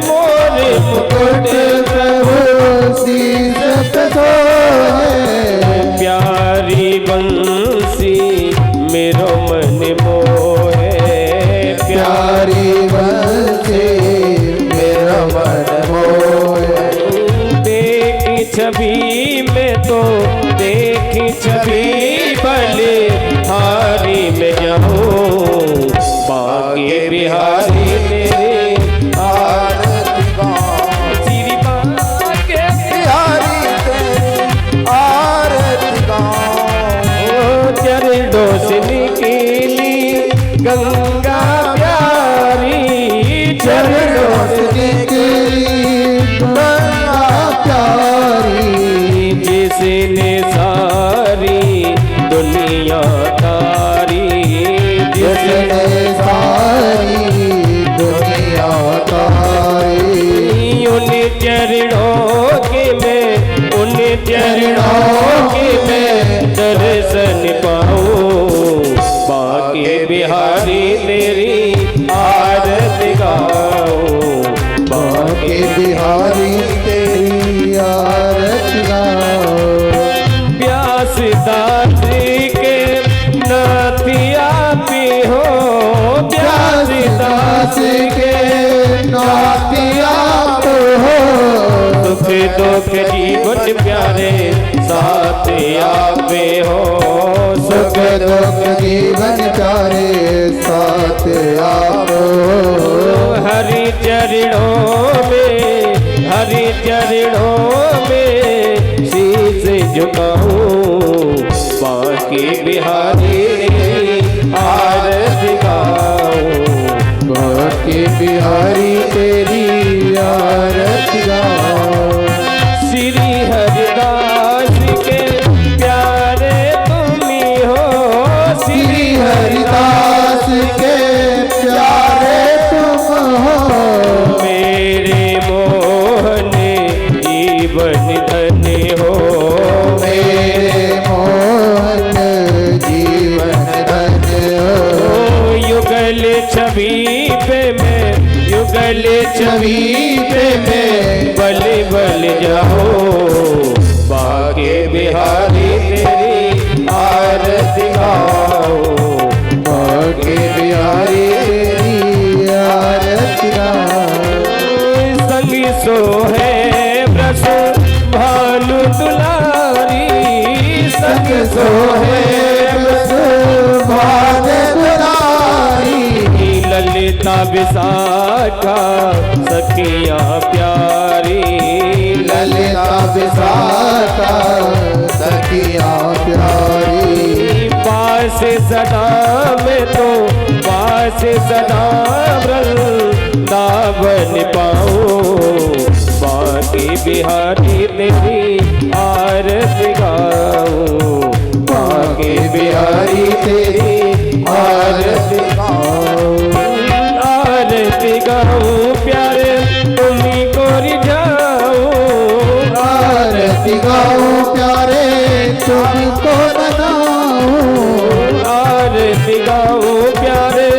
मोरे मुकुट प्रभु शीस पे सोहे, प्यारी बंसी मेरो मन मोहे, प्यारी बंसी मेरा मन मोहे। देखी छवि में तो देखी छवि भले हारी में जाऊं, बांके बिहारी तेरे आरती गाऊं, श्री बांके बिहारी तेरी आरती गाऊं। चरणों से निकली गंगा प्यारी, चरणों से निकली गंगा प्यारी, जिसने सारी दुनिया तारी, जिसने सारी दुनिया तारी। उन चरणों के मैं, उन चरणों के मैं दर्शन पाऊं, बांके बिहारी तेरी आरती गाऊं, बांके बिहारी तेरी आरती गाऊं। व्यासदास के नातिया भी हो, व्यासदास के नातिया तो हो, दुख दुख जीवन प्यारे साथ आपे हो, सुख दुख जीवन प्यारे साथ आप हो। हरि चरणों में, हरि चरणों में शीश झुकाऊं, बांके बिहारी आरती गाऊं, बांके बिहारी तेरी आरती गाऊं। श्री हरिदास के प्यारे तुम्ही हो, श्री हरिदास के प्यारे तुम हो, मेरे मोहन जीवन धन्य हो, मेरे मोहन जीवन धन्य हो। युगल छवि पे मैं, युगल छवि पे मैं बल बल जाओ, बांके बिहारी तेरी आरती गाओ, बांके बिहारी तेरी आरती गाऊं। संग सो है ब्रस भानु दुलारी, संग सो है बस भाग दुलारी, ललिता विशाखा सखिया प्यारी, ललिता विशाखा सखिया प्यारी। पास सदा में तो पास सदा वृंदावन पाऊं, बांके बिहारी तेरी आरती गाऊं, बांके बिहारी तेरी आरती गाऊं। आरती गाऊं प्यारे तुम्ही को रिझाऊं, आरती गाऊं प्यारे तुमको लगाऊं, आरती गाऊं प्यारे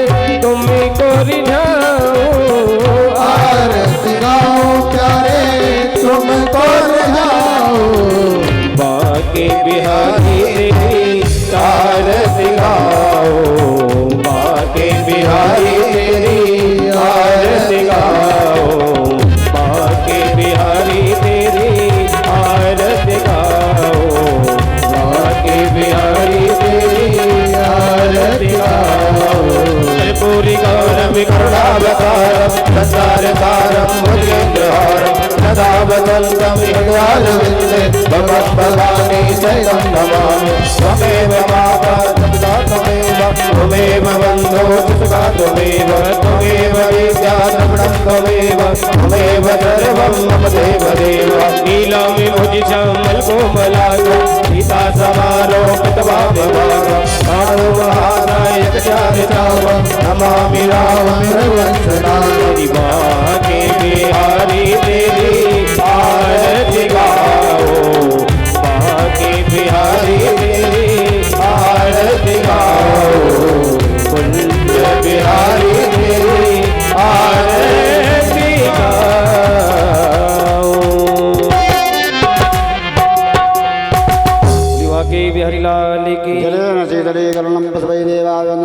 तुम्ही को रिझाऊं, आरती गाऊं प्यारे तुमको लगाऊं। बांके बिहारी तेरी आरती गाऊं, बांके बिहारी तेरी आरती गाऊं। नीलाचलं मुकेन्द्रहारं सदा वसन्तं हृदयारविन्दे भगवत्पदानि चैतं नमामि त्वमेव माता पिता त्वमेव त्वमेव बन्धो सुखा त्वमेव त्वमेव विद्या द्रविणं त्वमेव त्वमेव सर्वं मम देवदेव नीलामि भुजश्यामल कोमलांग सीता समारोपितवामभागं कालो महानायकचारितावं नमामि राममिरवंशनानि माँ के बिहारी तेरी आरती गाओ, माँ के बिहारी तेरी आरती गाओ कुंज बिहारी तेरी आरती गाओ। के बिहारी लाल की जलेन शीतलीकरणं पुष्पैः देवाय